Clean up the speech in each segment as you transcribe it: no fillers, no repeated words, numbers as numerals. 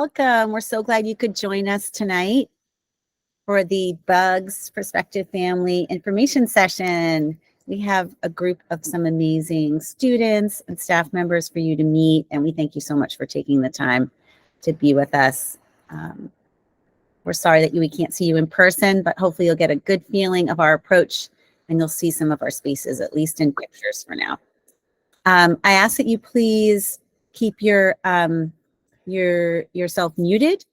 Welcome. We're so glad you could join us tonight for the Bugs Perspective Family Information Session. We have a group of some amazing students and staff members for you to meet, and we thank you so much for taking the time to be with us. We're sorry that we can't see you in person, but hopefully you'll get a good feeling of our approach and you'll see some of our spaces, at least in pictures for now. I ask that you please keep yourself muted,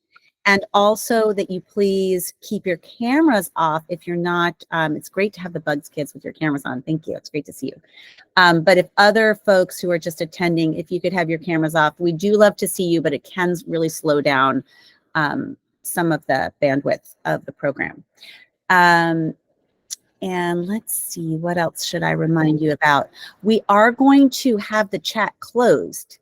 and also that you please keep your cameras off if you're not. It's great to have the Bugs kids with your cameras on. Thank you. It's great to see you. But if other folks who are just attending, if you could have your cameras off, we do love to see you, but it can really slow down some of the bandwidth of the program. And let's see, what else should I remind you about? We are going to have the chat closed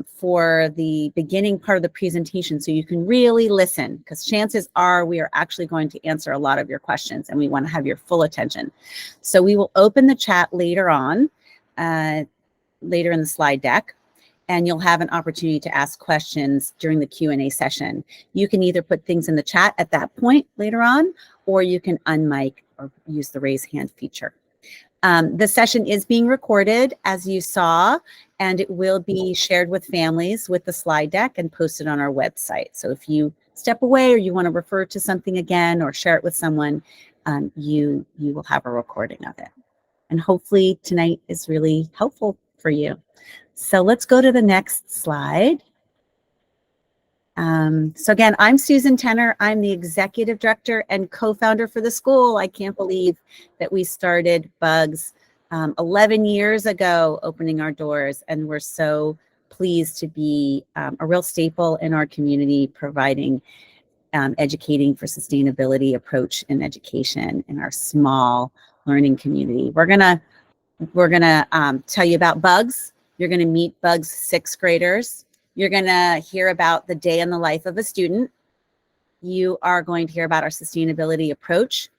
for the beginning part of the presentation, so you can really listen, because chances are we are actually going to answer a lot of your questions and we want to have your full attention. So we will open the chat later on, later in the slide deck, and you'll have an opportunity to ask questions during the Q&A session. You can either put things in the chat at that point later on, or you can unmic or use the raise hand feature. The session is being recorded, as you saw, and it will be shared with families with the slide deck and posted on our website. So if you step away or you want to refer to something again or share it with someone, you will have a recording of it. And hopefully tonight is really helpful for you. So let's go to the next slide. So again, I'm Susan Tenner. I'm the executive director and co-founder for the school. I can't believe that we started Bugs 11 years ago, opening our doors, and we're so pleased to be a real staple in our community, providing educating for sustainability approach in education in our small learning community. We're gonna tell you about Bugs. You're gonna meet Bugs 6th graders. You're gonna hear about the day in the life of a student. You are going to hear about our sustainability approach.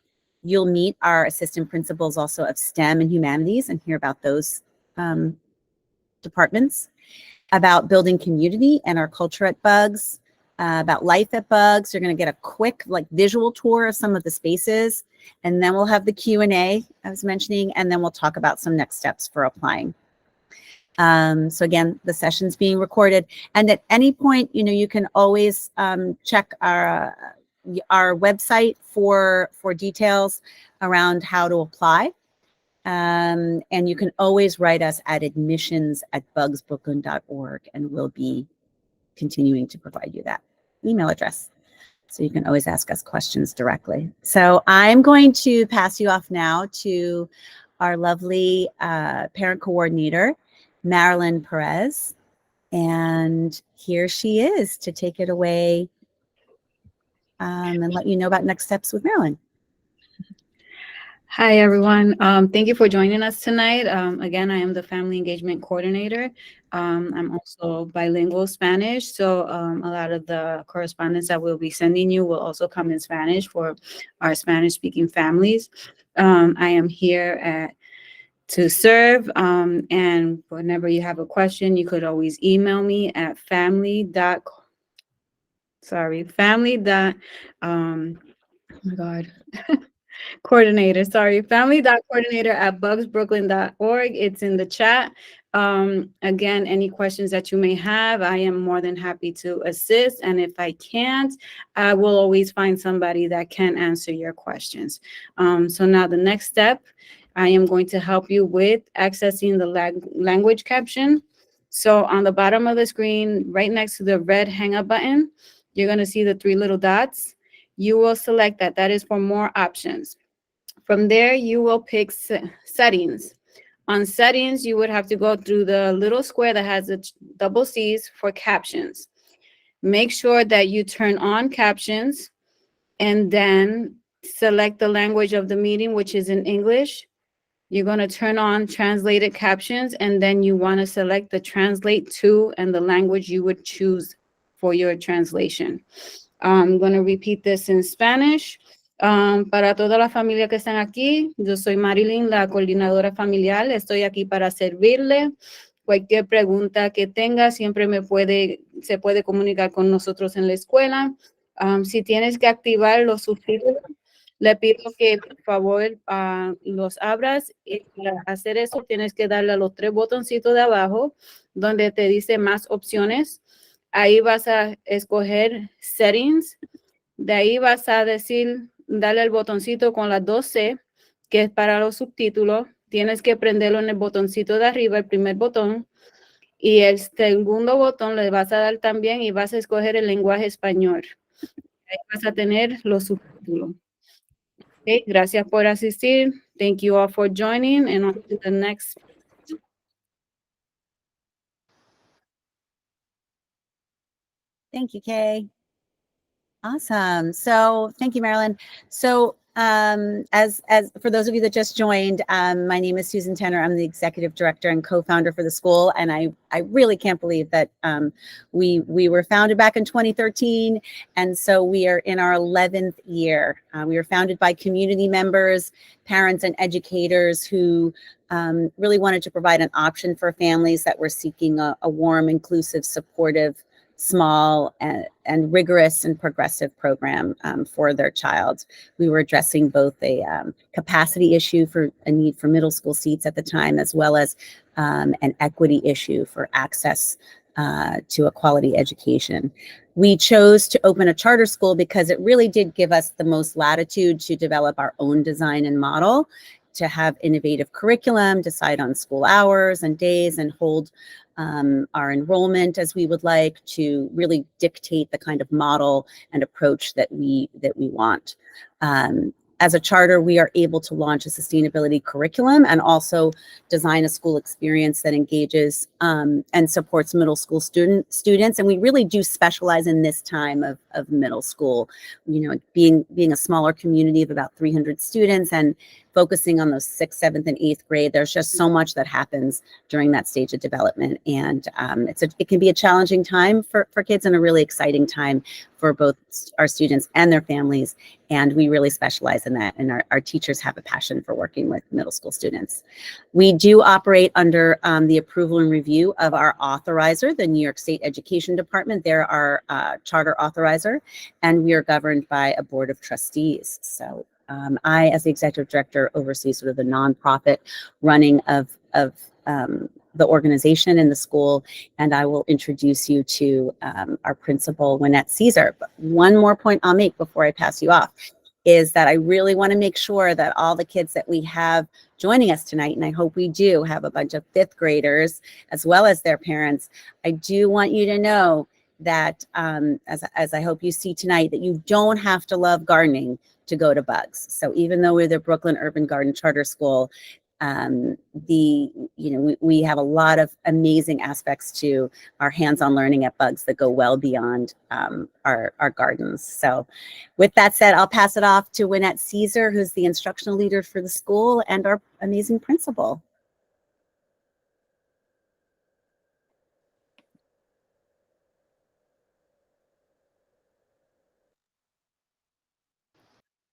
You'll meet our assistant principals also of STEM and humanities and hear about those departments, about building community and our culture at Bugs, about life at Bugs. You're gonna get a quick visual tour of some of the spaces, and then we'll have the Q&A I was mentioning, and then we'll talk about some next steps for applying. So again, the session's being recorded, and at any point, you can always check our website for details around how to apply. And you can always write us at admissions@bugsbrooklyn.org, and we'll be continuing to provide you that email address. So you can always ask us questions directly. So I'm going to pass you off now to our lovely parent coordinator, Marilyn Perez, and here she is to take it away and let you know about next steps with Marilyn. Hi, everyone. Thank you for joining us tonight. Again, I am the Family Engagement Coordinator. I'm also bilingual Spanish, so a lot of the correspondence that we'll be sending you will also come in Spanish for our Spanish-speaking families. I am here to serve, and whenever you have a question, you could always email me at family.coordinator@bugsbrooklyn.org. It's in the chat. Again, any questions that you may have, I am more than happy to assist. And if I can't, I will always find somebody that can answer your questions. So now the next step, I am going to help you with accessing the language caption. So on the bottom of the screen, right next to the red hang up button, you're going to see the 3 little dots. You will select that. That is for more options. From there, you will pick settings. On settings, you would have to go through the little square that has the double C's for captions. Make sure that you turn on captions and then select the language of the meeting, which is in English. You're going to turn on translated captions, and then you want to select the translate to and the language you would choose for your translation. I'm going to repeat this in Spanish. Para toda la familia que están aquí, yo soy Marilyn, la coordinadora familiar. Estoy aquí para servirle. Cualquier pregunta que tenga, siempre se puede comunicar con nosotros en la escuela. Si tienes que activar los subtítulos, le pido que por favor los abras, y para hacer eso tienes que darle a los 3 botoncitos de abajo donde te dice más opciones. Ahí vas a escoger settings, de ahí vas a darle al botoncito con las 2C, que es para los subtítulos. Tienes que prenderlo en el botoncito de arriba, el primer botón, y el segundo botón le vas a dar también y vas a escoger el lenguaje español. Ahí vas a tener los subtítulos. Okay, gracias por asistir. Thank you all for joining, and on to the next. Thank you, Kay. Awesome. So thank you, Marilyn. So as for those of you that just joined, my name is Susan Tenner. I'm the executive director and co-founder for the school, and I really can't believe that we were founded back in 2013, and so we are in our 11th year. We were founded by community members, parents, and educators who really wanted to provide an option for families that were seeking a warm, inclusive, supportive, small and rigorous and progressive program for their child. We were addressing both a capacity issue for a need for middle school seats at the time, as well as an equity issue for access to a quality education. We chose to open a charter school because it really did give us the most latitude to develop our own design and model, to have innovative curriculum, decide on school hours and days, and hold our enrollment as we would like, to really dictate the kind of model and approach that we want. As a charter, we are able to launch a sustainability curriculum and also design a school experience that engages and supports middle school students. And we really do specialize in this time of middle school, you know, being a smaller community of about 300 students and focusing on those 6th, 7th, and 8th grade. There's just so much that happens during that stage of development. And it can be a challenging time for kids and a really exciting time for both our students and their families. And we really specialize in that. And our teachers have a passion for working with middle school students. We do operate under the approval and review of our authorizer, the New York State Education Department. They're our charter authorizer, and we are governed by a board of trustees. So I, as the executive director, oversee sort of the nonprofit running of the organization in the school, and I will introduce you to our principal, Wynette Caesar. But one more point I'll make before I pass you off is that I really want to make sure that all the kids that we have joining us tonight, and I hope we do have a bunch of 5th graders as well as their parents, I do want you to know that as I hope you see tonight, that you don't have to love gardening to go to Bugs. So even though we're the Brooklyn Urban Garden Charter School, we have a lot of amazing aspects to our hands-on learning at Bugs that go well beyond our gardens. So with that said, I'll pass it off to Wynette Caesar, who's the instructional leader for the school and our amazing principal.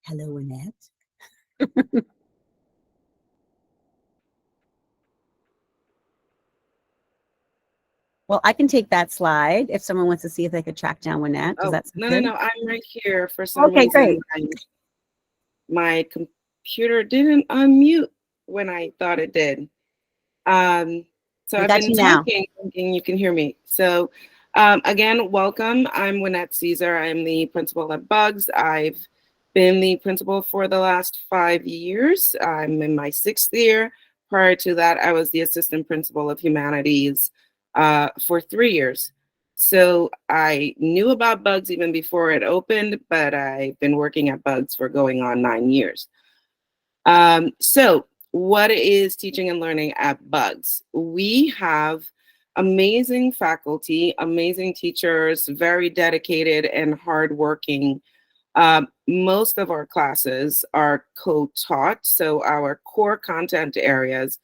Hello, Wynette. Well, I can take that slide if someone wants to see if they could track down Wynette. Does that sound good? No, I'm right here. For some Okay, reason, great. my computer didn't unmute when I thought it did. So I've been talking, thinking you can hear me. So again, welcome. I'm Wynette Caesar. I'm the principal at Bugs. I've been the principal for the last 5 years. I'm in my 6th year. Prior to that, I was the assistant principal of humanities for 3 years. So I knew about Bugs even before it opened, but I've been working at Bugs for going on 9 years. So what is teaching and learning at Bugs? We have amazing faculty, amazing teachers, very dedicated and hardworking. Most of our classes are co-taught, so our core content areas,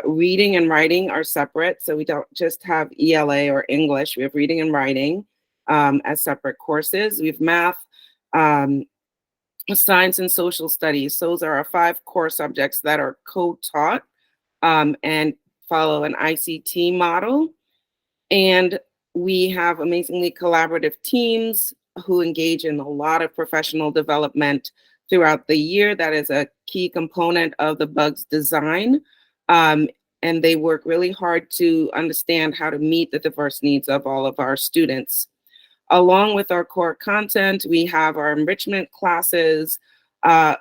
reading and writing, are separate. So we don't just have ELA or English. We have reading and writing as separate courses. We have math, science, and social studies. Those are our 5 core subjects that are co-taught. And follow an ICT model. And we have amazingly collaborative teams who engage in a lot of professional development throughout the year. That is a key component of the BUGS design. And they work really hard to understand how to meet the diverse needs of all of our students. Along with our core content, we have our enrichment classes,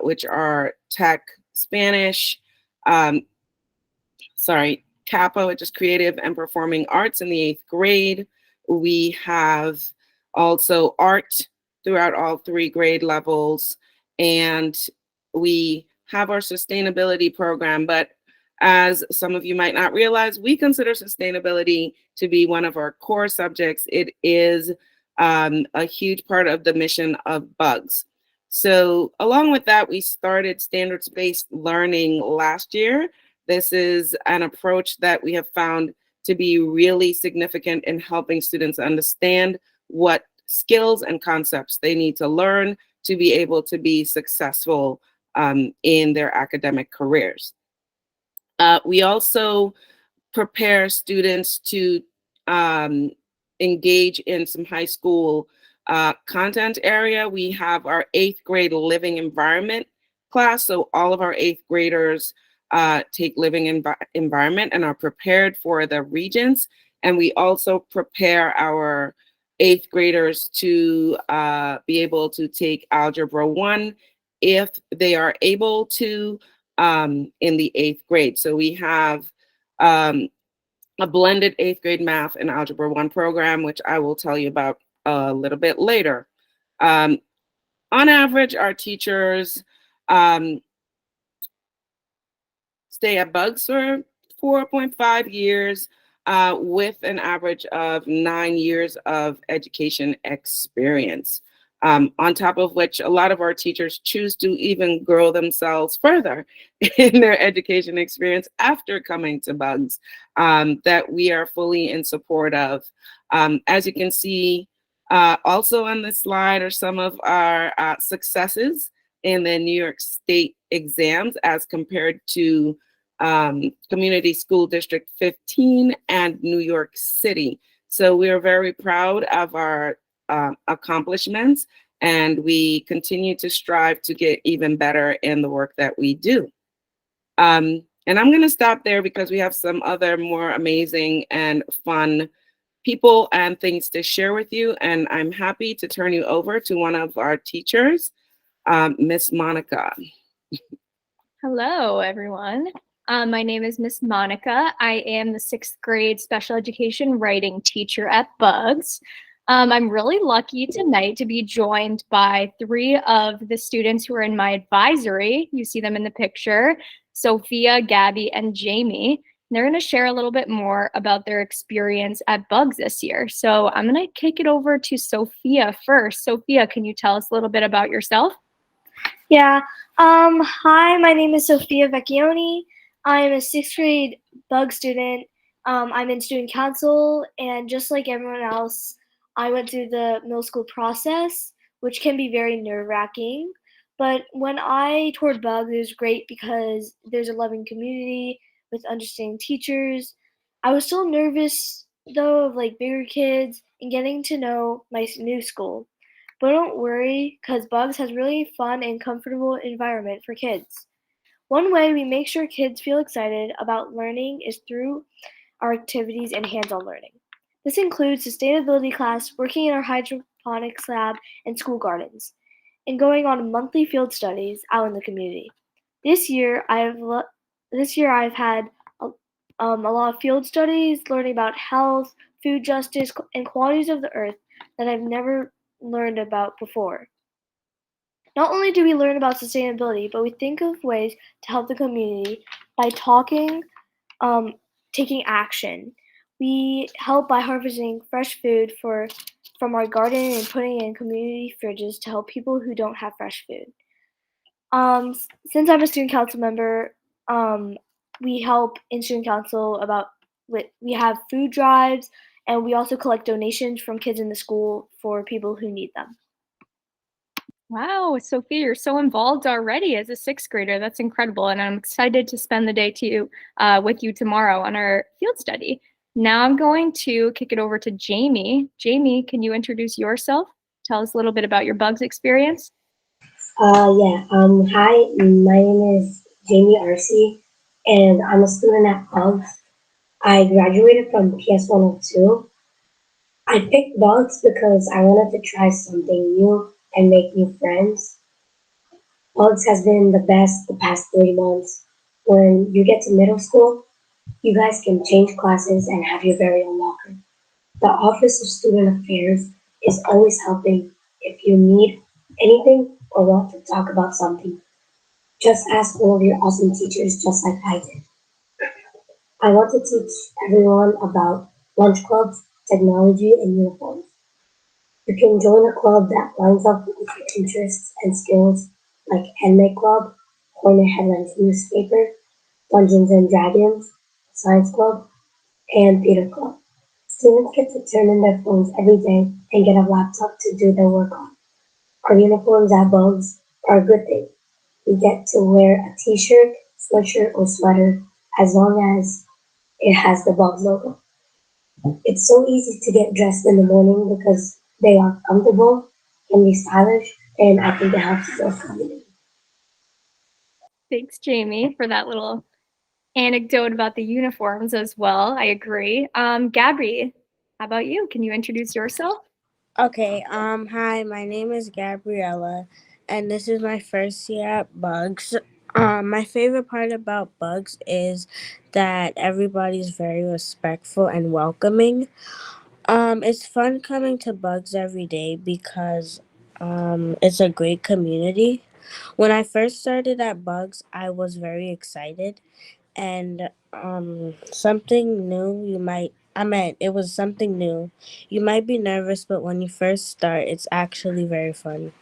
which are tech, Spanish, CAPA, which is creative and performing arts in the 8th grade. We have also art throughout all 3 grade levels. And we have our sustainability program, but as some of you might not realize, we consider sustainability to be one of our core subjects. It is a huge part of the mission of BUGS. So along with that, we started standards-based learning last year. This is an approach that we have found to be really significant in helping students understand what skills and concepts they need to learn to be able to be successful in their academic careers. We also prepare students to engage in some high school content area. We have our 8th grade living environment class. So all of our 8th graders take living environment and are prepared for the Regents. And we also prepare our 8th graders to be able to take Algebra 1 if they are able to in the 8th grade. So we have a blended 8th grade math and Algebra 1 program, which I will tell you about a little bit later. On average, our teachers stay at BUGS for 4.5 years with an average of 9 years of education experience. On top of which, a lot of our teachers choose to even grow themselves further in their education experience after coming to BUGS, that we are fully in support of. As you can see, also on this slide are some of our successes in the New York State exams as compared to Community School District 15 and New York City. So we are very proud of our accomplishments, and we continue to strive to get even better in the work that we do. And I'm going to stop there because we have some other more amazing and fun people and things to share with you. And I'm happy to turn you over to one of our teachers, Miss Monica. Hello, everyone. My name is Miss Monica. I am the 6th grade special education writing teacher at BUGS. I'm really lucky tonight to be joined by 3 of the students who are in my advisory. You see them in the picture, Sophia, Gabby, and Jamie. They're going to share a little bit more about their experience at BUGS this year. So I'm going to kick it over to Sophia first. Sophia, can you tell us a little bit about yourself? Yeah. Hi, my name is Sophia Vecchioni. I'm a 6th grade BUGS student. I'm in student council, and just like everyone else, I went through the middle school process, which can be very nerve-wracking. But when I toured BUGS, it was great because there's a loving community with understanding teachers. I was still nervous, though, of like bigger kids and getting to know my new school. But don't worry, because BUGS has really fun and comfortable environment for kids. One way we make sure kids feel excited about learning is through our activities and hands-on learning. This includes sustainability class, working in our hydroponics lab and school gardens, and going on monthly field studies out in the community. This year I've had a lot of field studies, learning about health, food justice, and qualities of the earth that I've never learned about before. Not only do we learn about sustainability, but we think of ways to help the community by talking, taking action. We help by harvesting fresh food from our garden and putting it in community fridges to help people who don't have fresh food. Since I'm a student council member, we help in student council we have food drives, and we also collect donations from kids in the school for people who need them. Wow, Sophia, you're so involved already as a sixth grader. That's incredible. And I'm excited to spend the day with you tomorrow on our field study. Now I'm going to kick it over to Jamie. Jamie, can you introduce yourself? Tell us a little bit about your bugs experience. Hi, my name is Jamie Arcee, and I'm a student at Bugs. I graduated from PS 102. I picked Bugs because I wanted to try something new and make new friends. Bugs has been the best the past 3 months. When you get to middle school, you guys can change classes and have your very own locker. The Office of Student Affairs is always helping if you need anything or want to talk about something. Just ask all of your awesome teachers just like I did. I want to teach everyone about lunch clubs, technology, and uniforms. You can join a club that lines up with your interests and skills like Handmade Club, Hornet Headlines Newspaper, Dungeons and Dragons, Science Club, and Theater Club. Students get to turn in their phones every day and get a laptop to do their work on. Our uniforms at Bugs are a good thing. You get to wear a t-shirt, sweatshirt, or sweater as long as it has the Bugs logo. It's so easy to get dressed in the morning because they are comfortable, can be stylish, and I think it helps build community. Thanks, Jamie, for that little anecdote about the uniforms as well. I agree. Gabby, how about you? Can you introduce yourself? Okay, hi, my name is Gabriella, and this is my first year at Bugs. My favorite part about Bugs is that everybody's very respectful and welcoming. It's fun coming to Bugs every day because it's a great community. When I first started at Bugs, I was very excited and something new you might I meant it was something new. You might be nervous, but when you first start, it's actually very fun.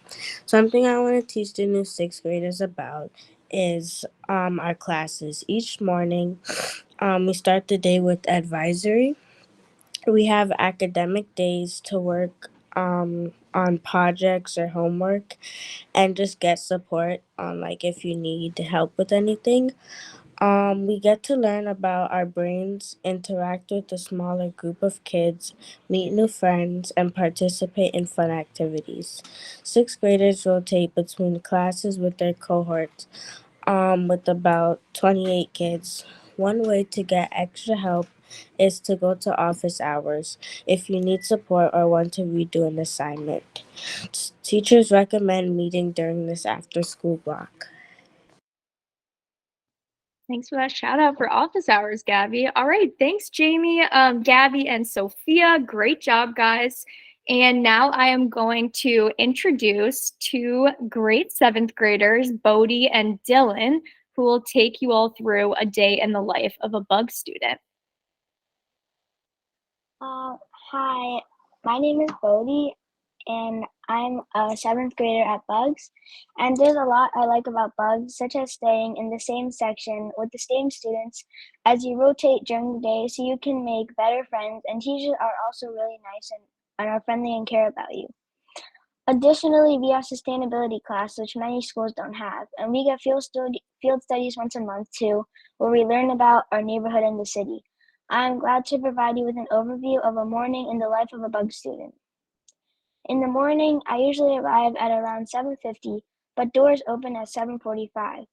Something I want to teach the new sixth graders about is our classes. Each morning, we start the day with advisory. We have academic days to work on projects or homework and just get support on like if you need help with anything. We get to learn about our brains, interact with a smaller group of kids, meet new friends, and participate in fun activities. Sixth graders rotate between classes with their cohorts, with about 28 kids. One way to get extra help is to go to office hours if you need support or want to redo an assignment. Teachers recommend meeting during this after school block. Thanks for that shout out for office hours, Gabby. All right, thanks, Jamie, Gabby, and Sophia. Great job, guys. And now I am going to introduce two great seventh graders, Bodie and Dylan, who will take you all through a day in the life of a bug student. Hi, my name is Bodie, and I'm a seventh grader at Bugs. And there's a lot I like about Bugs, such as staying in the same section with the same students as you rotate during the day so you can make better friends. And teachers are also really nice and are friendly and care about you. Additionally, we have sustainability class, which many schools don't have, and we get field studies once a month too, where we learn about our neighborhood and the city. I am glad to provide you with an overview of a morning in the life of a bug student. In the morning, I usually arrive at around 7:50, but doors open at 7:45.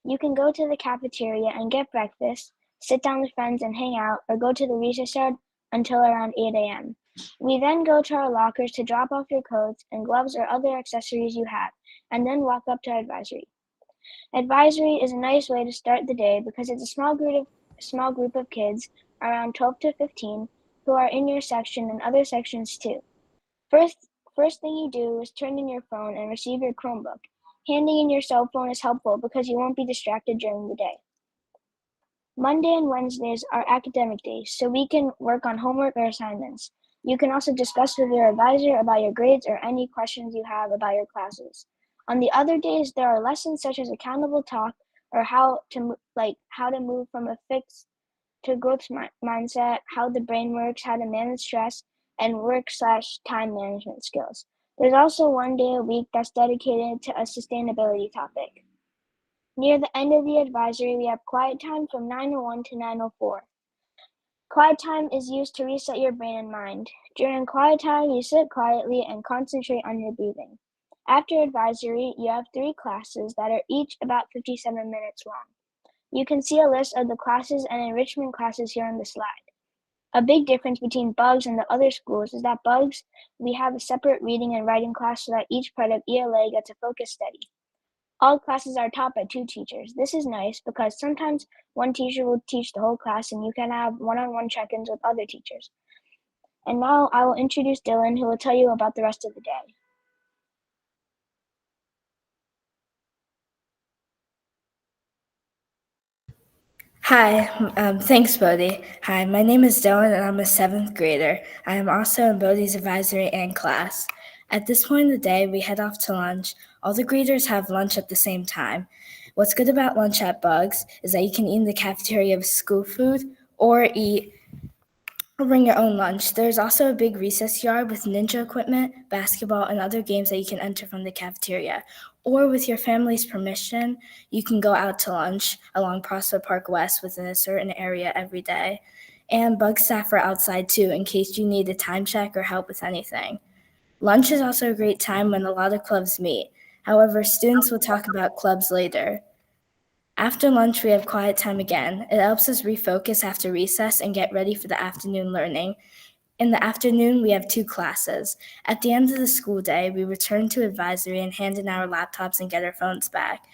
You can go to the cafeteria and get breakfast, sit down with friends and hang out, or go to the recess yard until around 8 a.m. We then go to our lockers to drop off your coats and gloves or other accessories you have, and then walk up to advisory. Advisory is a nice way to start the day because it's a small group of kids, around 12 to 15, who are in your section and other sections too. First, first thing you do is turn in your phone and receive your Chromebook. Handing in your cell phone is helpful because you won't be distracted during the day. Monday and Wednesdays are academic days, so we can work on homework or assignments. You can also discuss with your advisor about your grades or any questions you have about your classes. On the other days, there are lessons such as accountable talk or how to move from a fixed to growth mindset, how the brain works, how to manage stress, and work/time management skills. There's also one day a week that's dedicated to a sustainability topic. Near the end of the advisory, we have quiet time from 9:01 to 9:04. Quiet time is used to reset your brain and mind. During quiet time, you sit quietly and concentrate on your breathing. After advisory, you have 3 classes that are each about 57 minutes long. You can see a list of the classes and enrichment classes here on the slide. A big difference between Bugs and the other schools is that Bugs, we have a separate reading and writing class so that each part of ELA gets a focus study. All classes are taught by 2 teachers. This is nice because sometimes one teacher will teach the whole class and you can have one-on-one check-ins with other teachers. And now I will introduce Dylan, who will tell you about the rest of the day. Hi, thanks, Bodhi. Hi, my name is Dylan, and I'm a 7th grader. I am also in Bodhi's advisory and class. At this point in the day, we head off to lunch. All the graders have lunch at the same time. What's good about lunch at Bugs is that you can eat in the cafeteria of school food or bring your own lunch. There's also a big recess yard with ninja equipment, basketball, and other games that you can enter from the cafeteria. Or with your family's permission, you can go out to lunch along Prospect Park West within a certain area every day. And Bug staff are outside too in case you need a time check or help with anything. Lunch is also a great time when a lot of clubs meet. However, students will talk about clubs later. After lunch, we have quiet time again. It helps us refocus after recess and get ready for the afternoon learning. In the afternoon, we have 2 classes. At the end of the school day, we return to advisory and hand in our laptops and get our phones back.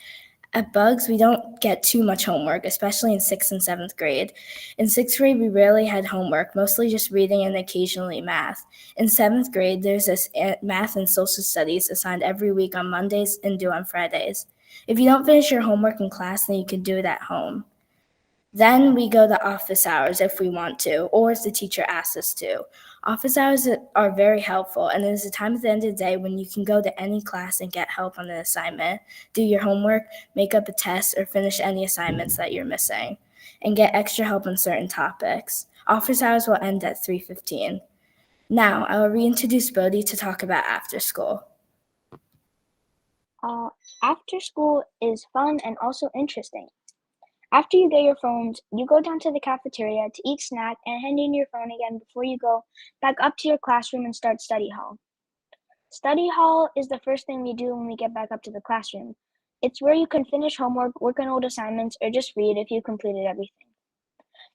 At Bugs, we don't get too much homework, especially in 6th and 7th grade. In 6th grade, we rarely had homework, mostly just reading and occasionally math. In 7th grade, there's this math and social studies assigned every week on Mondays and due on Fridays. If you don't finish your homework in class, then you can do it at home. Then we go to office hours if we want to, or if the teacher asks us to. Office hours are very helpful, and it is a time at the end of the day when you can go to any class and get help on an assignment, do your homework, make up a test, or finish any assignments that you're missing, and get extra help on certain topics. Office hours will end at 3:15. Now, I will reintroduce Bodhi to talk about after school. After school is fun and also interesting. After you get your phones, you go down to the cafeteria to eat snack and hand in your phone again before you go back up to your classroom and start study hall. Study hall is the first thing we do when we get back up to the classroom. It's where you can finish homework, work on old assignments, or just read if you completed everything.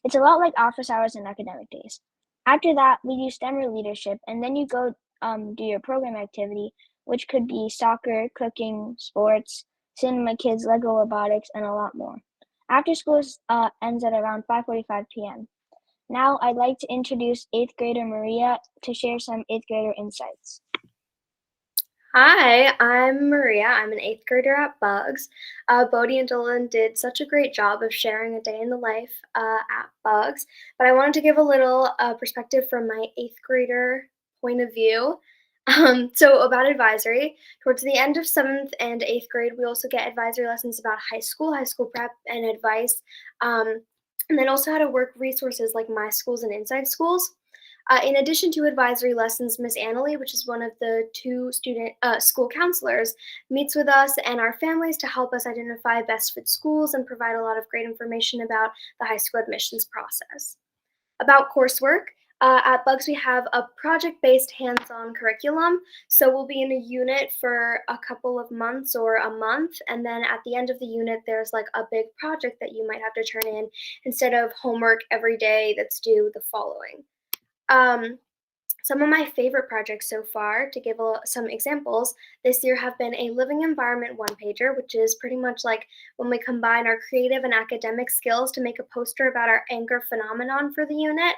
It's a lot like office hours and academic days. After that, we do STEM or leadership, and then you go do your program activity, which could be soccer, cooking, sports, cinema, kids, Lego robotics, and a lot more. After school ends at around 5:45 p.m. Now I'd like to introduce 8th grader Maria to share some 8th grader insights. Hi, I'm Maria. I'm an 8th grader at Bugs. Bodhi and Dylan did such a great job of sharing a day in the life at Bugs, but I wanted to give a little perspective from my 8th grader point of view. So about advisory, towards the end of 7th and 8th grade, we also get advisory lessons about high school prep and advice, and then also how to work resources like My Schools and Inside Schools. In addition to advisory lessons, Miss Annalie, which is one of the 2 school counselors, meets with us and our families to help us identify best fit schools and provide a lot of great information about the high school admissions process. About coursework, at Bugs we have a project-based hands-on curriculum, so we'll be in a unit for a couple of months or a month, and then at the end of the unit there's like a big project that you might have to turn in instead of homework every day that's due the following. Some of my favorite projects so far, to give some examples, this year have been a living environment one-pager, which is pretty much like when we combine our creative and academic skills to make a poster about our anger phenomenon for the unit.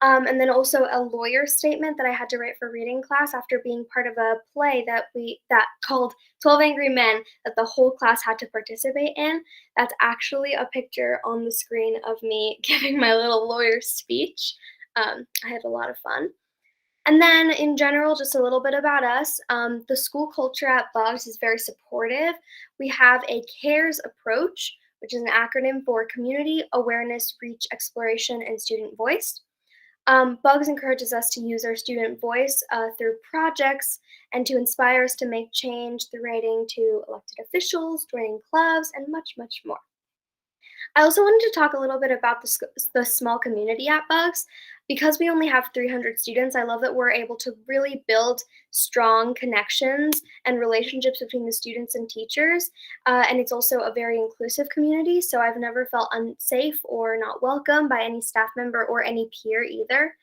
And then also a lawyer statement that I had to write for reading class after being part of a play that called 12 Angry Men that the whole class had to participate in. That's actually a picture on the screen of me giving my little lawyer speech. I had a lot of fun. And then in general, just a little bit about us. The school culture at Bugs is very supportive. We have a CARES approach, which is an acronym for Community, Awareness, Reach, Exploration, and Student Voice. Bugs encourages us to use our student voice through projects and to inspire us to make change through writing to elected officials, joining clubs, and much, much more. I also wanted to talk a little bit about the small community at Bugs. Because we only have 300 students, I love that we're able to really build strong connections and relationships between the students and teachers. And it's also a very inclusive community, so I've never felt unsafe or not welcome by any staff member or any peer either.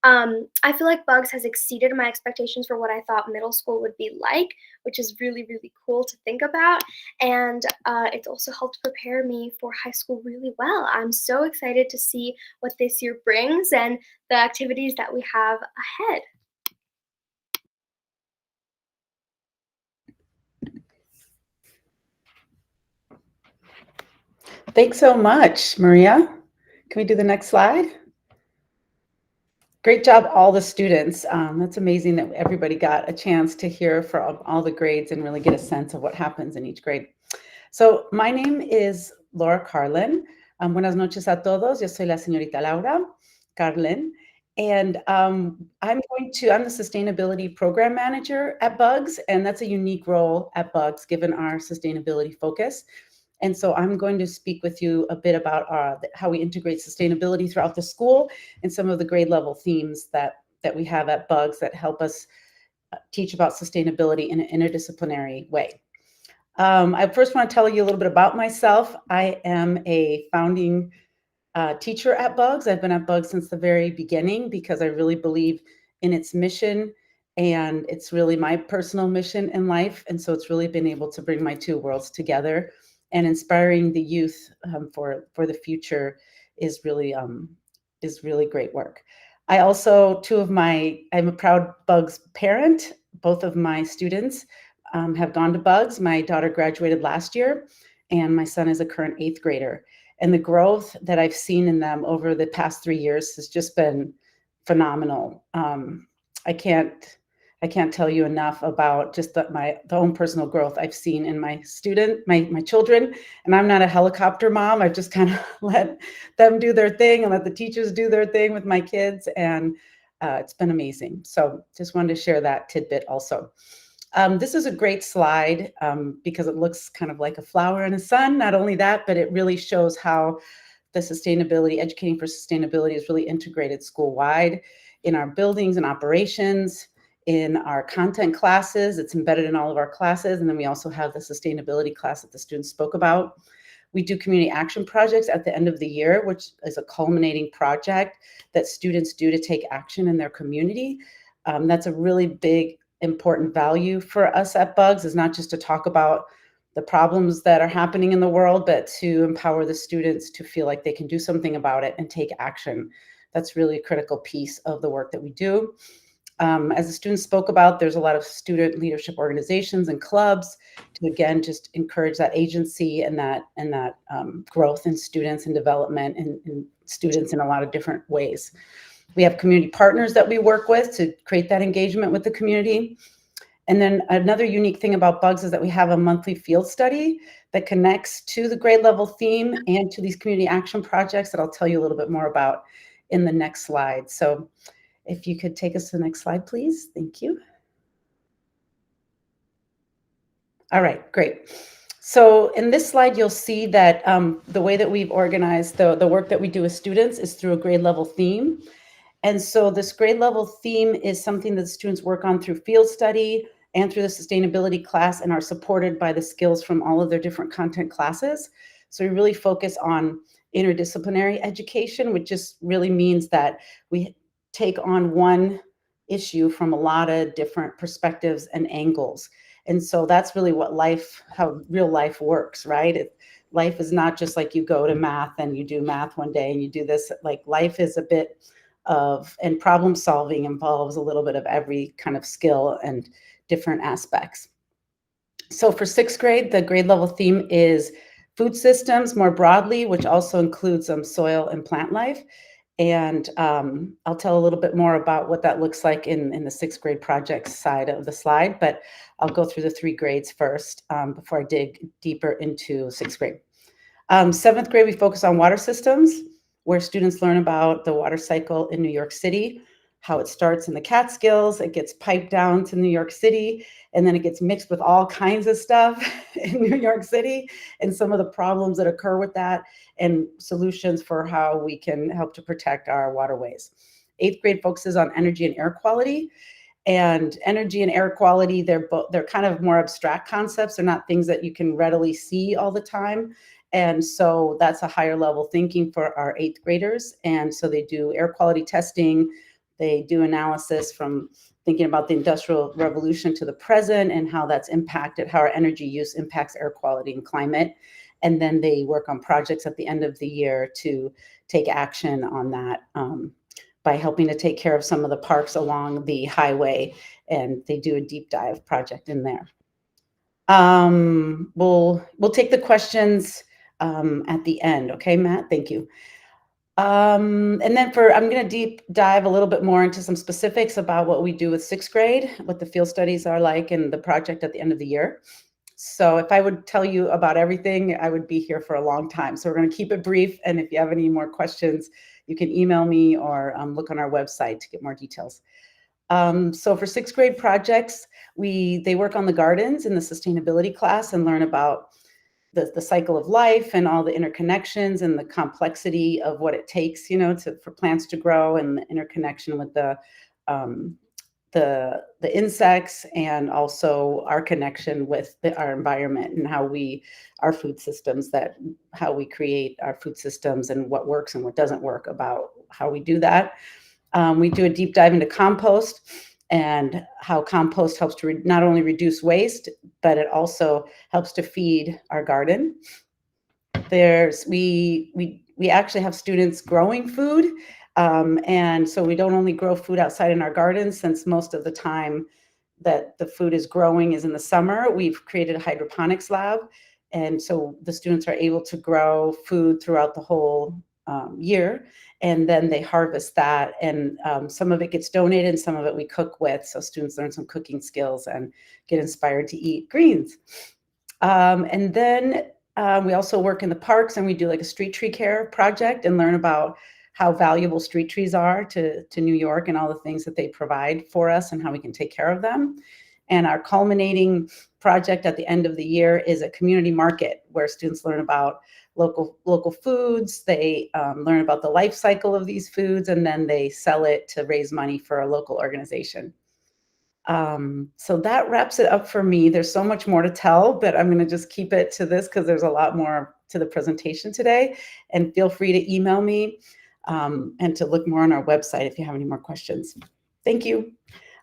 I feel like Bugs has exceeded my expectations for what I thought middle school would be like, which is really, really cool to think about. And it's also helped prepare me for high school really well. I'm so excited to see what this year brings and the activities that we have ahead. Thanks so much, Maria. Can we do the next slide? Great job, all the students. That's amazing that everybody got a chance to hear from all the grades and really get a sense of what happens in each grade. So my name is Laura Carlin. Buenas noches a todos. Yo soy la señorita Laura Carlin. And I'm the sustainability program manager at Bugs, and that's a unique role at Bugs given our sustainability focus. And so I'm going to speak with you a bit about how we integrate sustainability throughout the school and some of the grade level themes that we have at Bugs that help us teach about sustainability in an interdisciplinary way. I first want to tell you a little bit about myself. I am a founding teacher at Bugs. I've been at Bugs since the very beginning because I really believe in its mission, and it's really my personal mission in life. And so it's really been able to bring my two worlds together. And inspiring the youth for the future is really great work. I also, I'm a proud Bugs parent. Both of my students have gone to Bugs. My daughter graduated last year, and my son is a current 8th grader. And the growth that I've seen in them over the past 3 years has just been phenomenal. I can't tell you enough about just the own personal growth I've seen in my children. And I'm not a helicopter mom. I've just kind of let them do their thing and let the teachers do their thing with my kids. And it's been amazing. So just wanted to share that tidbit also. This is a great slide because it looks kind of like a flower in the sun. Not only that, but it really shows how the Educating for Sustainability is really integrated school-wide in our buildings and operations, in our content classes. It's embedded in all of our classes. And then we also have the sustainability class that the students spoke about. We do community action projects at the end of the year, which is a culminating project that students do to take action in their community. That's a really big, important value for us at Bugs, is not just to talk about the problems that are happening in the world, but to empower the students to feel like they can do something about it and take action. That's really a critical piece of the work that we do. As the students spoke about, there's a lot of student leadership organizations and clubs to, again, just encourage that agency and that growth in students and development and students in a lot of different ways. We have community partners that we work with to create that engagement with the community. And then another unique thing about Bugs is that we have a monthly field study that connects to the grade level theme and to these community action projects that I'll tell you a little bit more about in the next slide. So if you could take us to the next slide, please. Thank you. All right, great. So in this slide, you'll see that the way that we've organized the work that we do with students is through a grade level theme. And so this grade level theme is something that students work on through field study and through the sustainability class and are supported by the skills from all of their different content classes. So we really focus on interdisciplinary education, which just really means that we take on one issue from a lot of different perspectives and angles. And so that's really how real life works, right? Life is not just like you go to math and you do math one day and you do this. Like, life is a bit and problem solving involves a little bit of every kind of skill and different aspects. So for 6th grade, the grade level theme is food systems more broadly, which also includes soil and plant life. And I'll tell a little bit more about what that looks like in the 6th grade projects side of the slide, but I'll go through the 3 grades first before I dig deeper into 6th grade. 7th grade, we focus on water systems. where students learn about the water cycle in New York City, how it starts in the Catskills, it gets piped down to New York City, and then it gets mixed with all kinds of stuff in New York City, and some of the problems that occur with that, and solutions for how we can help to protect our waterways. 8th grade focuses on energy and air quality. And energy and air quality, they're kind of more abstract concepts. They're not things that you can readily see all the time. And so that's a higher level thinking for our 8th graders. And so they do air quality testing. They do analysis from thinking about the Industrial Revolution to the present and how that's impacted, how our energy use impacts air quality and climate. And then they work on projects at the end of the year to take action on that, by helping to take care of some of the parks along the highway, and they do a deep dive project in there. We'll take the questions at the end. Okay, Matt, thank you. And then I'm going to deep dive a little bit more into some specifics about what we do with 6th grade, what the field studies are like, and the project at the end of the year. So if I would tell you about everything, I would be here for a long time. So we're going to keep it brief. And if you have any more questions, you can email me or look on our website to get more details. So for 6th grade projects, they work on the gardens in the sustainability class and learn about the cycle of life and all the interconnections and the complexity of what it takes, for plants to grow, and the interconnection with the insects, and also our connection with our environment and how our food systems, how we create our food systems, and what works and what doesn't work about how we do that. We do a deep dive into compost and how compost helps to not only reduce waste, but it also helps to feed our garden. We actually have students growing food. And so we don't only grow food outside in our gardens, since most of the time that the food is growing is in the summer. We've created a hydroponics lab. And so the students are able to grow food throughout the whole year. And then they harvest that. And some of it gets donated and some of it we cook with. So students learn some cooking skills and get inspired to eat greens. And then we also work in the parks, and we do like a street tree care project and learn about how valuable street trees are to New York and all the things that they provide for us and how we can take care of them. And our culminating project at the end of the year is a community market where students learn about local foods. They learn about the life cycle of these foods, and then they sell it to raise money for a local organization. So that wraps it up for me. There's so much more to tell, but I'm going to just keep it to this because there's a lot more to the presentation today. And feel free to email me and to look more on our website if you have any more questions. Thank you.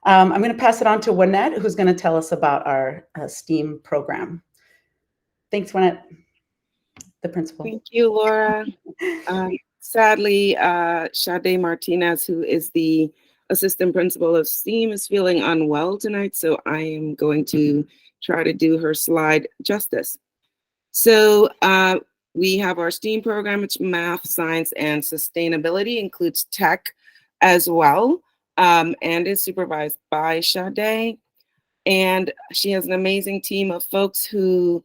I'm going to pass it on to Wynette, who's going to tell us about our STEAM program. Thanks, Wynette, the principal. Thank you, Laura. Sadly, Sade Martinez, who is the assistant principal of STEAM, is feeling unwell tonight, so I am going to try to do her slide justice. So we have our STEAM program, which math, science, and sustainability, includes tech as well, and is supervised by Sade. And she has an amazing team of folks who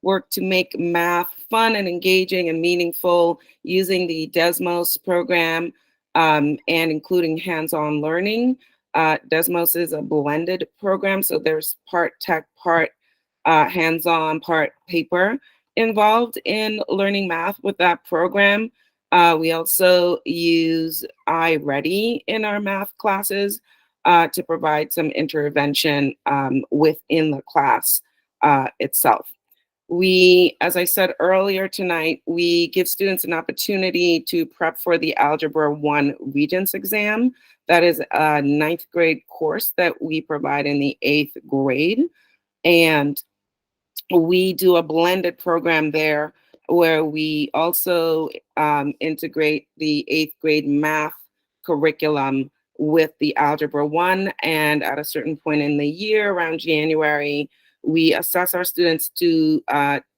work to make math fun and engaging and meaningful using the Desmos program and including hands-on learning. Desmos is a blended program, so there's part tech, part hands-on, part paper involved in learning math with that program. We also use iReady in our math classes to provide some intervention within the class itself. We, as I said earlier tonight, we give students an opportunity to prep for the Algebra 1 Regents exam. That is a 9th grade course that we provide in the 8th grade. And we do a blended program there where we also integrate the 8th grade math curriculum with the Algebra 1. And at a certain point in the year, around January, we assess our students to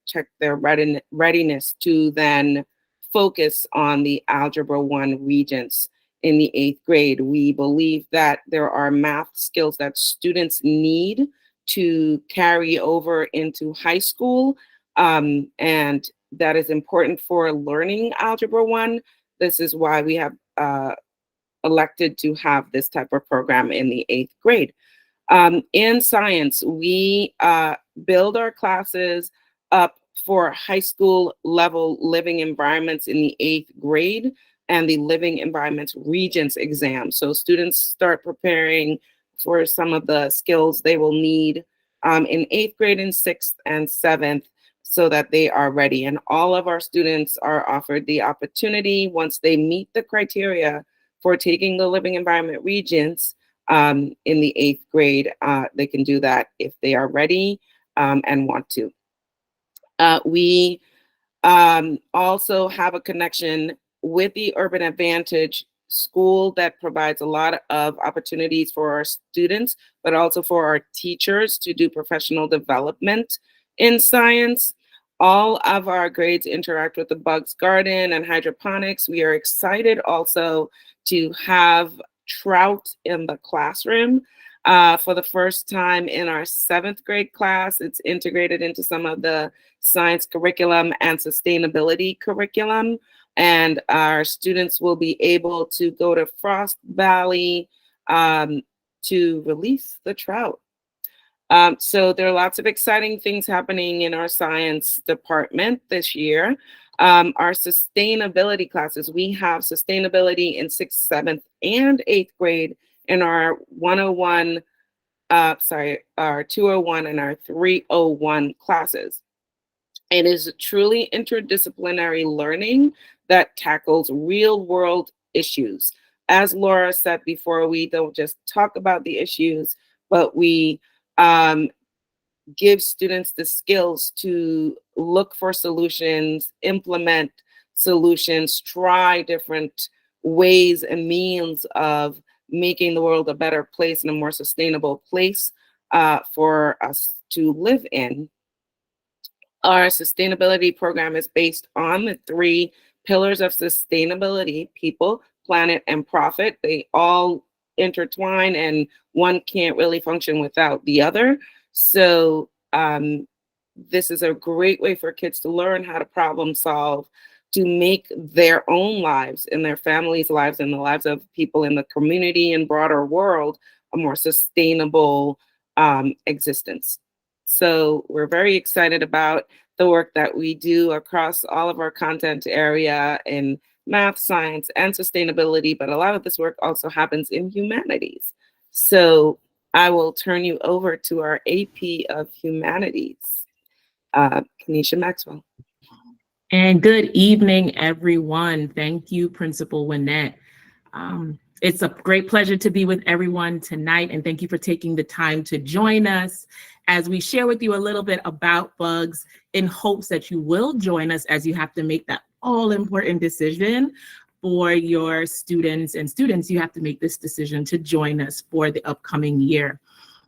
check their readiness to then focus on the Algebra 1 Regents in the 8th grade. We believe that there are math skills that students need to carry over into high school. And that is important for learning Algebra 1. This is why we have elected to have this type of program in the 8th grade. In science, we build our classes up for high school level living environments in the 8th grade and the living environments Regents exam. So students start preparing for some of the skills they will need in 8th grade and 6th and 7th so that they are ready. And all of our students are offered the opportunity, once they meet the criteria for taking the living environment Regents in the 8th grade, they can do that if they are ready and want to. We also have a connection with the Urban Advantage school that provides a lot of opportunities for our students, but also for our teachers to do professional development in science. All of our grades interact with the Bugs Garden and hydroponics. We are excited also to have trout in the classroom. For the first time in our 7th grade class, it's integrated into some of the science curriculum and sustainability curriculum. And our students will be able to go to Frost Valley to release the trout. So there are lots of exciting things happening in our science department this year. Our sustainability classes, we have sustainability in 6th, 7th, and 8th grade in our 101, our 201 and our 301 classes. It is truly interdisciplinary learning that tackles real world issues. As Laura said before, we don't just talk about the issues, but we give students the skills to look for solutions, implement solutions, try different ways and means of making the world a better place and a more sustainable place for us to live in. Our sustainability program is based on the 3 pillars of sustainability: people, planet, and profit. They all intertwine and one can't really function without the other. So this is a great way for kids to learn how to problem solve, to make their own lives and their families' lives and the lives of people in the community and broader world a more sustainable existence. So we're very excited about the work that we do across all of our content area in math, science, and sustainability, but a lot of this work also happens in humanities. So I will turn you over to our AP of Humanities, Kenesha Maxwell. And good evening, everyone. Thank you, Principal Winnette. It's a great pleasure to be with everyone tonight, and thank you for taking the time to join us as we share with you a little bit about bugs, in hopes that you will join us as you have to make that all-important decision for your students. And students, you have to make this decision to join us for the upcoming year.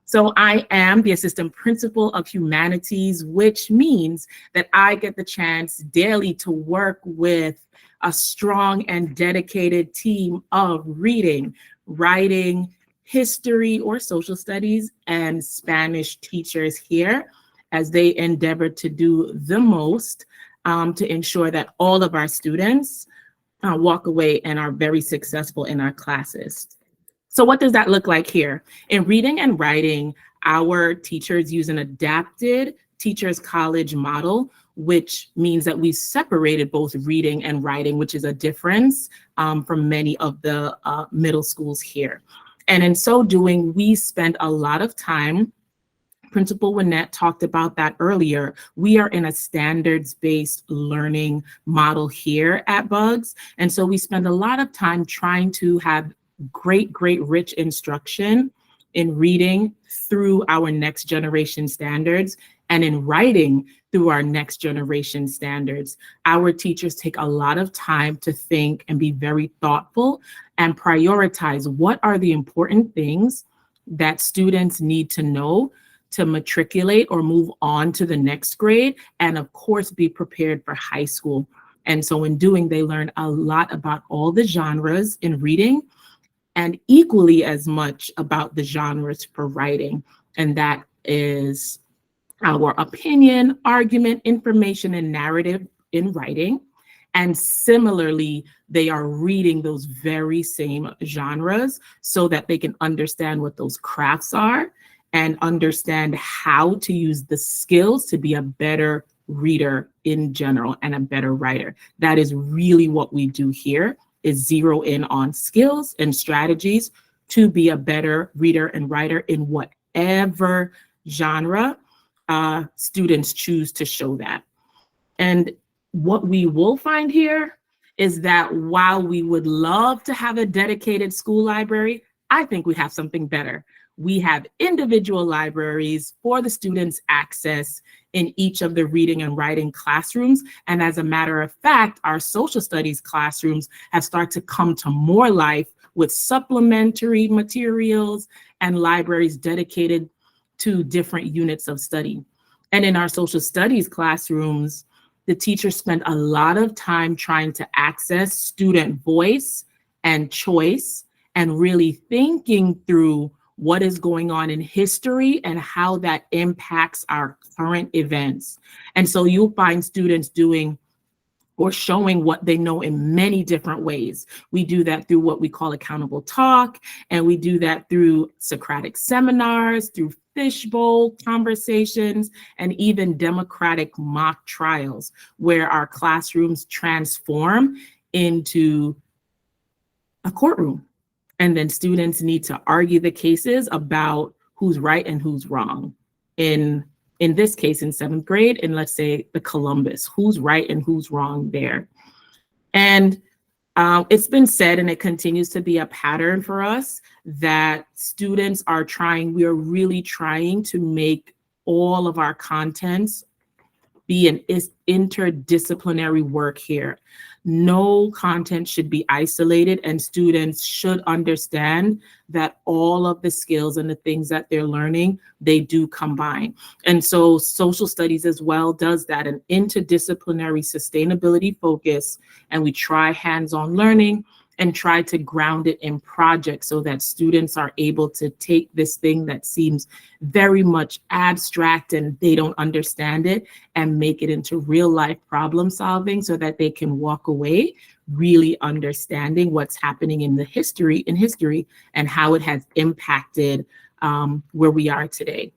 So I am the Assistant Principal of Humanities, which means that I get the chance daily to work with a strong and dedicated team of reading, writing, history or social studies, and Spanish teachers here as they endeavor to do the most to ensure that all of our students walk away and are very successful in our classes. So what does that look like here? In reading and writing, our teachers use an adapted Teachers College model, which means that we separated both reading and writing, which is a difference from many of the middle schools here. And in so doing, we spend a lot of time, Principal Winnette talked about that earlier, we are in a standards-based learning model here at Bugs. And so we spend a lot of time trying to have great, rich instruction in reading through our next generation standards and in writing through our next generation standards. Our teachers take a lot of time to think and be very thoughtful and prioritize what are the important things that students need to know to matriculate or move on to the next grade, and of course, be prepared for high school. And so in doing, they learn a lot about all the genres in reading and equally as much about the genres for writing. And that is our opinion, argument, information, and narrative in writing. And similarly, they are reading those very same genres so that they can understand what those crafts are and understand how to use the skills to be a better reader in general and a better writer. That is really what we do here, is zero in on skills and strategies to be a better reader and writer in whatever genre students choose to show that. And what we will find here is that while we would love to have a dedicated school library, I think we have something better. We have individual libraries for the students' access in each of the reading and writing classrooms. And as a matter of fact, our social studies classrooms have started to come to more life with supplementary materials and libraries dedicated to different units of study. And in our social studies classrooms, the teachers spend a lot of time trying to access student voice and choice and really thinking through what is going on in history and how that impacts our current events. And so you'll find students doing or showing what they know in many different ways. We do that through what we call accountable talk, and we do that through Socratic seminars, through fishbowl conversations, and even democratic mock trials, where our classrooms transform into a courtroom. And then students need to argue the cases about who's right and who's wrong. In this case, in 7th grade, in let's say the Columbus, who's right and who's wrong there. And it's been said, and it continues to be a pattern for us, that students are trying, we are really trying to make all of our contents be an interdisciplinary work here. No content should be isolated, and students should understand that all of the skills and the things that they're learning, they do combine. And so social studies as well does that, an interdisciplinary sustainability focus, and we try hands-on learning and try to ground it in projects so that students are able to take this thing that seems very much abstract and they don't understand it and make it into real life problem solving so that they can walk away really understanding what's happening in history and how it has impacted where we are today.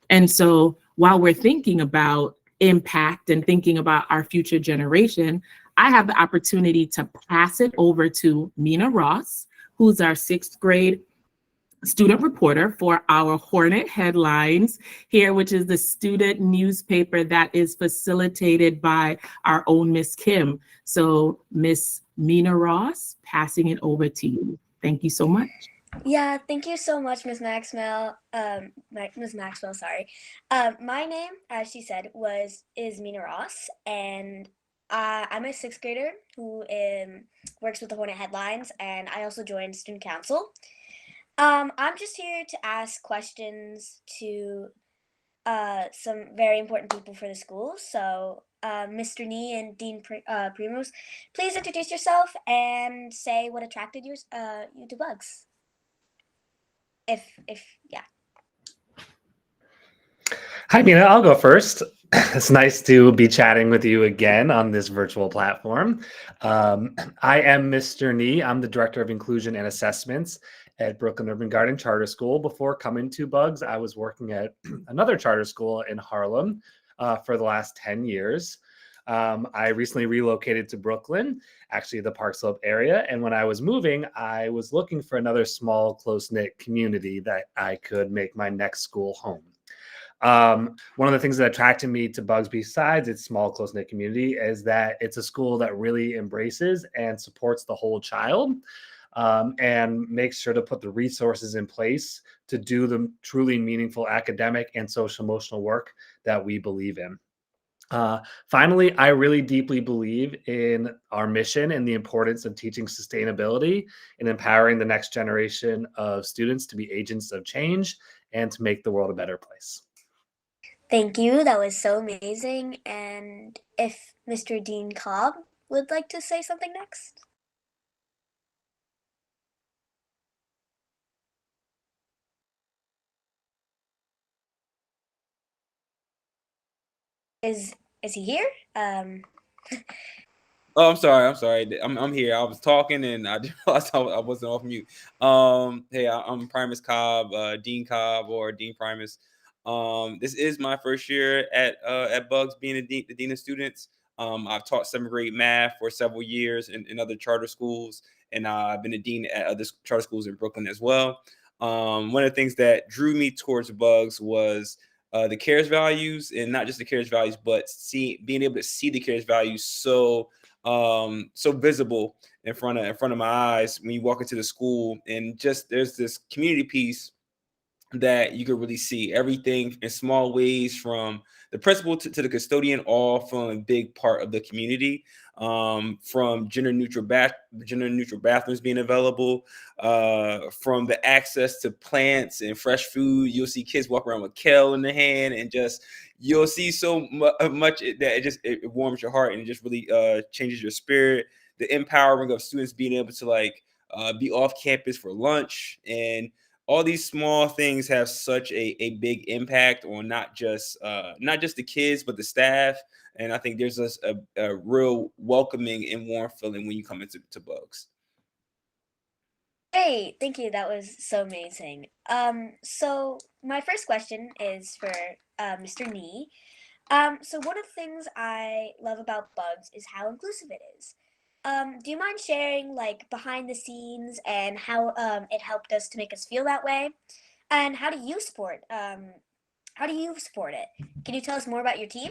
And so while we're thinking about impact and thinking about our future generation, I have the opportunity to pass it over to Mina Ross, who's our 6th grade student reporter for our Hornet Headlines here, which is the student newspaper that is facilitated by our own Miss Kim. So Miss Mina Ross, passing it over to you. Thank you so much. Yeah, thank you so much, Ms. Maxwell. Ms. Maxwell, sorry. My name, as she said, is Mina Ross, and I'm a 6th grader who works with the Hornet Headlines, and I also joined student council. I'm just here to ask questions to some very important people for the school. So, Mr. Nee and Dean Primos, please introduce yourself and say what attracted you to bugs. Yeah. Hi, Mina. I'll go first. It's nice to be chatting with you again on this virtual platform. I am Mr. Nee. I'm the Director of Inclusion and Assessments at Brooklyn Urban Garden Charter School. Before coming to Bugs, I was working at another charter school in Harlem for the last 10 years. I recently relocated to Brooklyn, actually the Park Slope area. And when I was moving, I was looking for another small, close-knit community that I could make my next school home. One of the things that attracted me to Bugs, besides its small, close-knit community, is that it's a school that really embraces and supports the whole child, and makes sure to put the resources in place to do the truly meaningful academic and social emotional work that we believe in. Finally, I really deeply believe in our mission and the importance of teaching sustainability and empowering the next generation of students to be agents of change and to make the world a better place. Thank you. That was so amazing. And if Mr. Dean Cobb would like to say something next. Is he here? Oh, I'm sorry. I'm sorry. I'm here. I was talking and I realized I wasn't off mute. Hey, I'm Primus Cobb, Dean Cobb, or Dean Primus. This is my first year at Bugs, being the dean of students. I've taught 7th grade math for several years in other charter schools, and I've been a dean at other charter schools in Brooklyn as well. One of the things that drew me towards Bugs was the CARES values, and not just the CARES values, but being able to see the CARES values so visible in front of my eyes when you walk into the school, and just there's this community piece that you could really see everything in small ways, from the principal to the custodian, all from a big part of the community. From gender neutral bathrooms being available, from the access to plants and fresh food. You'll see kids walk around with kale in their hand, and just you'll see so much that it warms your heart, and it just really changes your spirit. The empowering of students being able to be off campus for lunch, and all these small things have such a big impact on not just the kids, but the staff. And I think there's a real welcoming and warm feeling when you come into Bugs. Hey, thank you. That was so amazing. So my first question is for Mr. Nee. So one of the things I love about Bugs is how inclusive it is. Do you mind sharing behind the scenes and how it helped us to make us feel that way? And how do you support it? Can you tell us more about your team?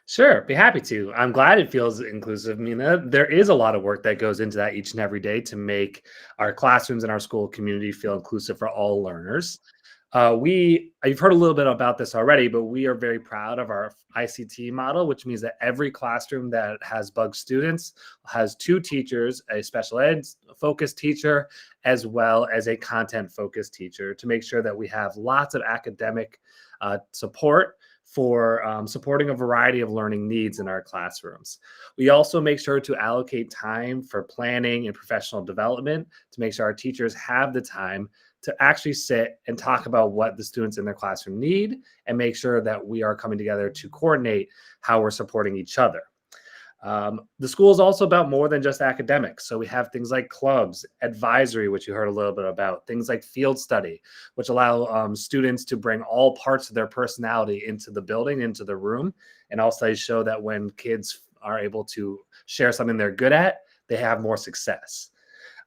Sure, be happy to. I'm glad it feels inclusive. I mean, there is a lot of work that goes into that each and every day to make our classrooms and our school community feel inclusive for all learners. You've heard a little bit about this already, but we are very proud of our ICT model, which means that every classroom that has Bug students has 2 teachers, a special ed focused teacher, as well as a content focused teacher, to make sure that we have lots of academic support for supporting a variety of learning needs in our classrooms. We also make sure to allocate time for planning and professional development to make sure our teachers have the time to actually sit and talk about what the students in their classroom need, and make sure that we are coming together to coordinate how we're supporting each other. The school is also about more than just academics. So we have things like clubs, advisory, which you heard a little bit about, things like field study, which allow students to bring all parts of their personality into the building, into the room. And also show that when kids are able to share something they're good at, they have more success.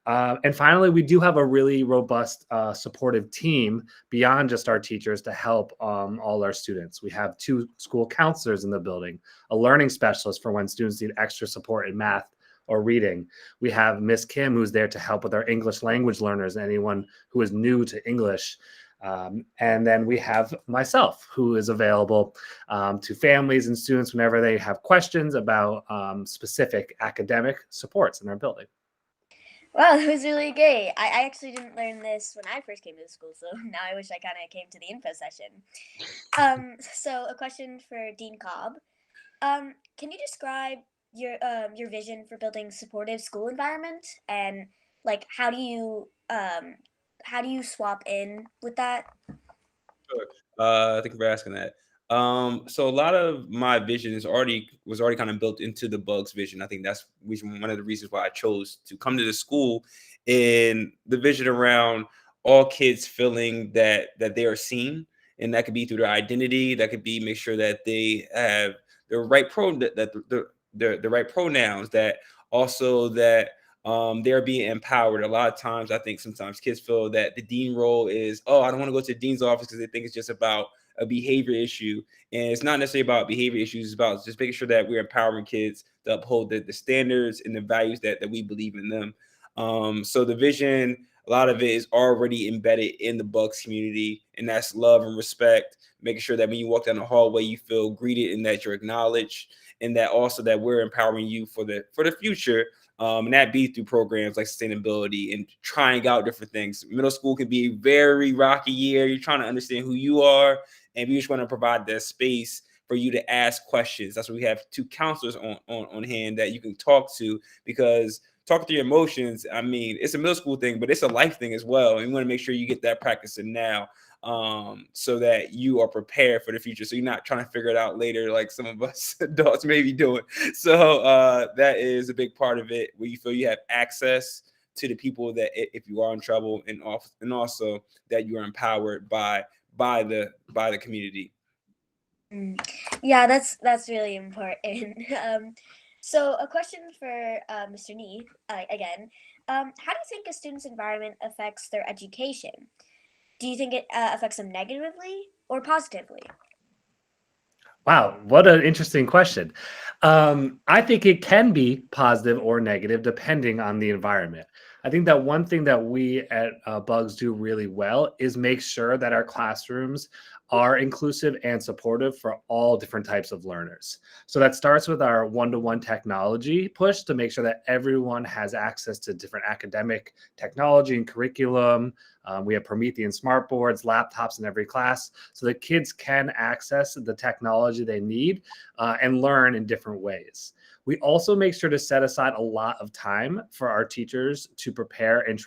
And finally, we do have a really robust supportive team beyond just our teachers to help all our students. We have 2 school counselors in the building, a learning specialist for when students need extra support in math or reading. We have Miss Kim, who's there to help with our English language learners, anyone who is new to English. And then we have myself, who is available to families and students whenever they have questions about specific academic supports in our building. Wow, that was really great. I actually didn't learn this when I first came to the school, so now I wish I kind of came to the info session. So a question for Dean Cobb. Can you describe your vision for building supportive school environment, and how do you swap in with that? Sure. Thank you for asking that. So a lot of my vision was already kind of built into the Bugs vision. I think that's one of the reasons why I chose to come to the school, and the vision around all kids feeling that they are seen, and that could be through their identity. That could be make sure that they have the right the right pronouns. That also that they're being empowered. A lot of times, I think sometimes kids feel that the dean role is, I don't want to go to the dean's office because they think it's just about a behavior issue. And it's not necessarily about behavior issues. It's about just making sure that we're empowering kids to uphold the standards and the values that we believe in them. So the vision, a lot of it is already embedded in the Bugs community, and that's love and respect, making sure that when you walk down the hallway, you feel greeted and that you're acknowledged, and that also that we're empowering you for the future. And that be through programs like sustainability and trying out different things. Middle school can be a very rocky year. You're trying to understand who you are, and we just want to provide that space for you to ask questions. That's why we have 2 counselors on hand that you can talk to, because talking to your emotions, I mean, it's a middle school thing, but it's a life thing as well. And we want to make sure you get that practice in now. so that you are prepared for the future. So you're not trying to figure it out later, like some of us adults may be doing. So that is a big part of it, where you feel you have access to the people that if you are in trouble, and also that you are empowered by the community. Yeah, that's really important. So a question for Mr. Nee again. How do you think a student's environment affects their education? Do you think it affects them negatively or positively? Wow, what an interesting question. I think it can be positive or negative depending on the environment. I think that one thing that we at Bugs do really well is make sure that our classrooms are inclusive and supportive for all different types of learners. So that starts with our one-to-one technology push to make sure that everyone has access to different academic technology and curriculum. We have Promethean smart boards, laptops in every class, so that kids can access the technology they need and learn in different ways. We also make sure to set aside a lot of time for our teachers to prepare and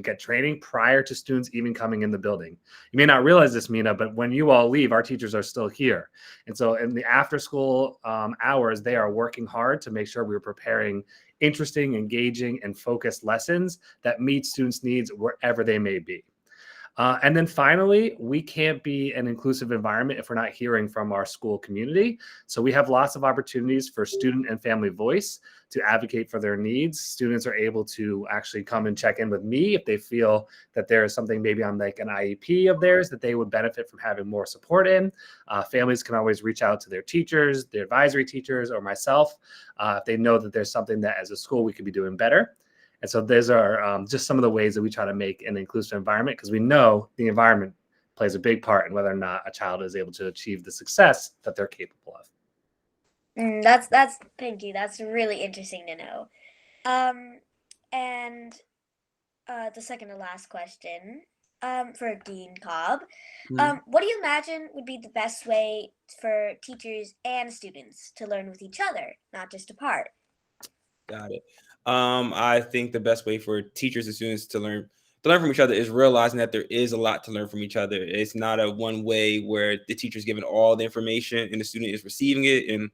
get training prior to students even coming in the building. You may not realize this, Mina, but when you all leave, our teachers are still here. And so in the after school hours, they are working hard to make sure we're preparing interesting, engaging, and focused lessons that meet students' needs wherever they may be. And then finally, we can't be an inclusive environment if we're not hearing from our school community. So we have lots of opportunities for student and family voice to advocate for their needs. Students are able to actually come and check in with me if they feel that there is something maybe on like an IEP of theirs that they would benefit from having more support in. Families can always reach out to their teachers, their advisory teachers, or myself if they know that there's something that as a school we could be doing better. And so those are just some of the ways that we try to make an inclusive environment, because we know the environment plays a big part in whether or not a child is able to achieve the success that they're capable of. That's thank you. That's really interesting to know. And the second to last question for Dean Cobb. What do you imagine would be the best way for teachers and students to learn with each other, not just apart? Got it. I think the best way for teachers and students to learn from each other is realizing that there is a lot to learn from each other. It's not a one way where the teacher's giving all the information and the student is receiving it and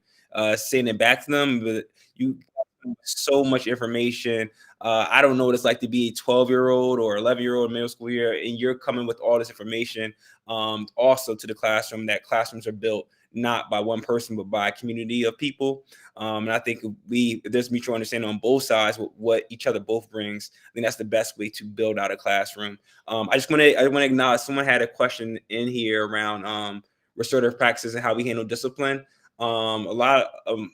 saying it back to them. But you have so much information. I don't know what it's like to be a 12-year-old or 11-year-old middle school year, and you're coming with all this information also to the classroom. That classrooms are built not by one person, but by a community of people. And I think there's mutual understanding on both sides with what each other both brings. I think that's the best way to build out a classroom. I want to acknowledge someone had a question in here around restorative practices and how we handle discipline. A lot of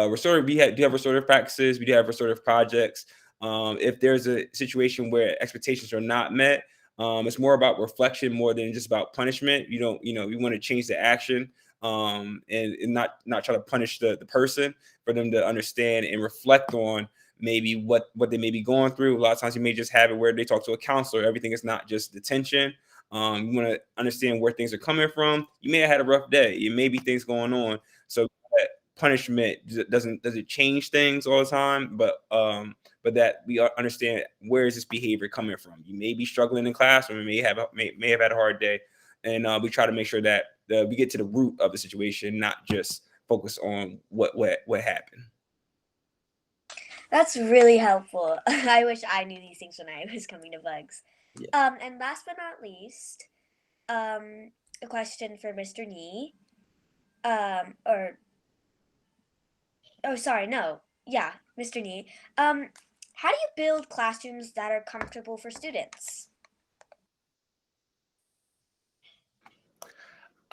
restorative, do have restorative practices. We do have restorative projects. If there's a situation where expectations are not met, it's more about reflection more than just about punishment. We want to change the action. And not try to punish the person, for them to understand and reflect on maybe what they may be going through. A lot of times you may just have it where they talk to a counselor. Everything is not just detention. You want to understand where things are coming from. You may have had a rough day. It may be things going on. So that punishment doesn't change things all the time, but that we understand where is this behavior coming from. You may be struggling in classroom. You may have had a hard day. And we try to make sure that we get to the root of the situation, not just focus on what happened. That's really helpful. I wish I knew these things when I was coming to Bugs. Yeah. And last but not least, a question for Mr. Nee. Mr. Nee. How do you build classrooms that are comfortable for students?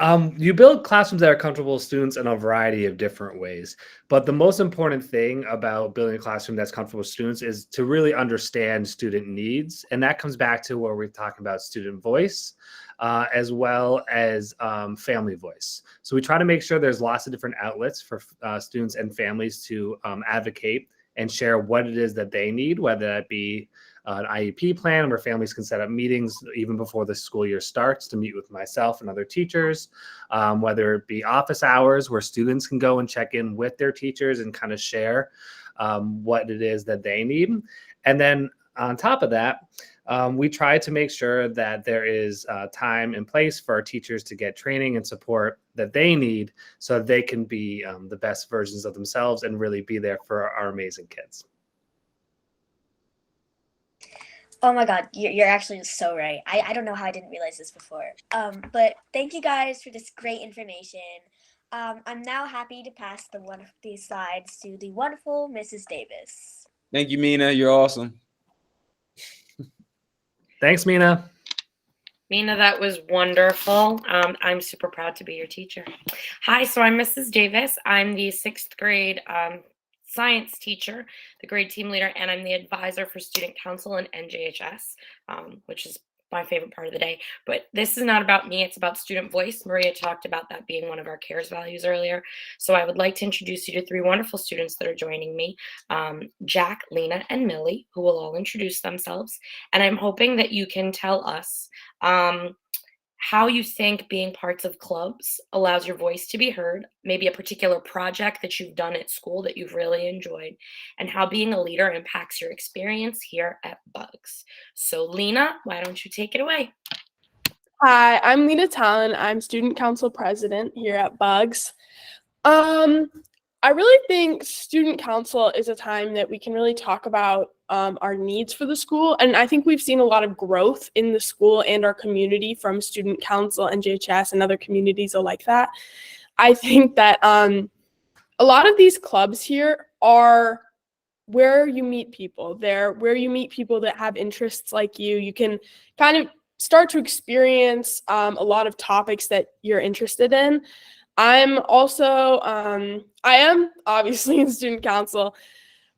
You build classrooms that are comfortable with students in a variety of different ways. But the most important thing about building a classroom that's comfortable with students is to really understand student needs. And that comes back to where we're talking about student voice, as well as family voice. So we try to make sure there's lots of different outlets for students and families to advocate and share what it is that they need, whether that be an IEP plan where families can set up meetings even before the school year starts to meet with myself and other teachers, whether it be office hours where students can go and check in with their teachers and kind of share what it is that they need. And then on top of that, we try to make sure that there is time and place for our teachers to get training and support that they need so that they can be the best versions of themselves and really be there for our amazing kids. Oh my God, you're actually so right. I don't know how I didn't realize this before. But thank you guys for this great information. I'm now happy to pass these slides to the wonderful Mrs. Davis. Thank you, Mina. You're awesome. Thanks, Mina. Mina, that was wonderful. I'm super proud to be your teacher. Hi, so I'm Mrs. Davis. I'm the 6th grade science teacher, the grade team leader, and I'm the advisor for student council and NJHS, which is my favorite part of the day. But this is not about me, it's about student voice. Maria talked about that being one of our CARES values earlier. So I would like to introduce you to 3 wonderful students that are joining me, Jack, Lena, and Millie, who will all introduce themselves. And I'm hoping that you can tell us how you think being parts of clubs allows your voice to be heard, maybe a particular project that you've done at school that you've really enjoyed, and how being a leader impacts your experience here at Bugs. So Lena, why don't you take it away? Hi, I'm Lena Talon. I'm student council president here at Bugs. I really think student council is a time that we can really talk about our needs for the school. And I think we've seen a lot of growth in the school and our community from student council, NJHS, and other communities like that. I think that a lot of these clubs here are where you meet people. They're where you meet people that have interests like you. You can kind of start to experience a lot of topics that you're interested in. I'm also, I am obviously in student council,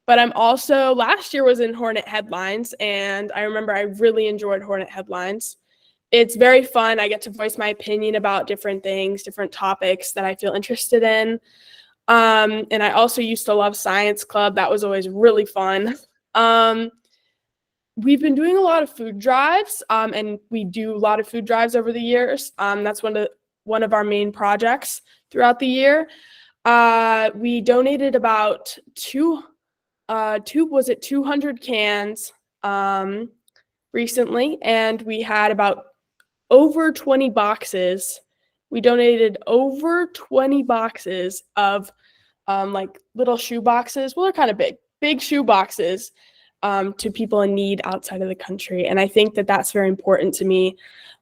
but I'm also, last year was in Hornet Headlines, and I remember I really enjoyed Hornet Headlines. It's very fun. I get to voice my opinion about different things, different topics that I feel interested in. And I also used to love Science Club. That was always really fun. We've been doing a lot of food drives, and we do a lot of food drives over the years. That's one of our main projects throughout the year. We donated about 200 cans recently, and we had about over 20 boxes. We donated over 20 boxes of like little shoe boxes. Well, they're kind of big shoe boxes to people in need outside of the country. And I think that that's very important to me.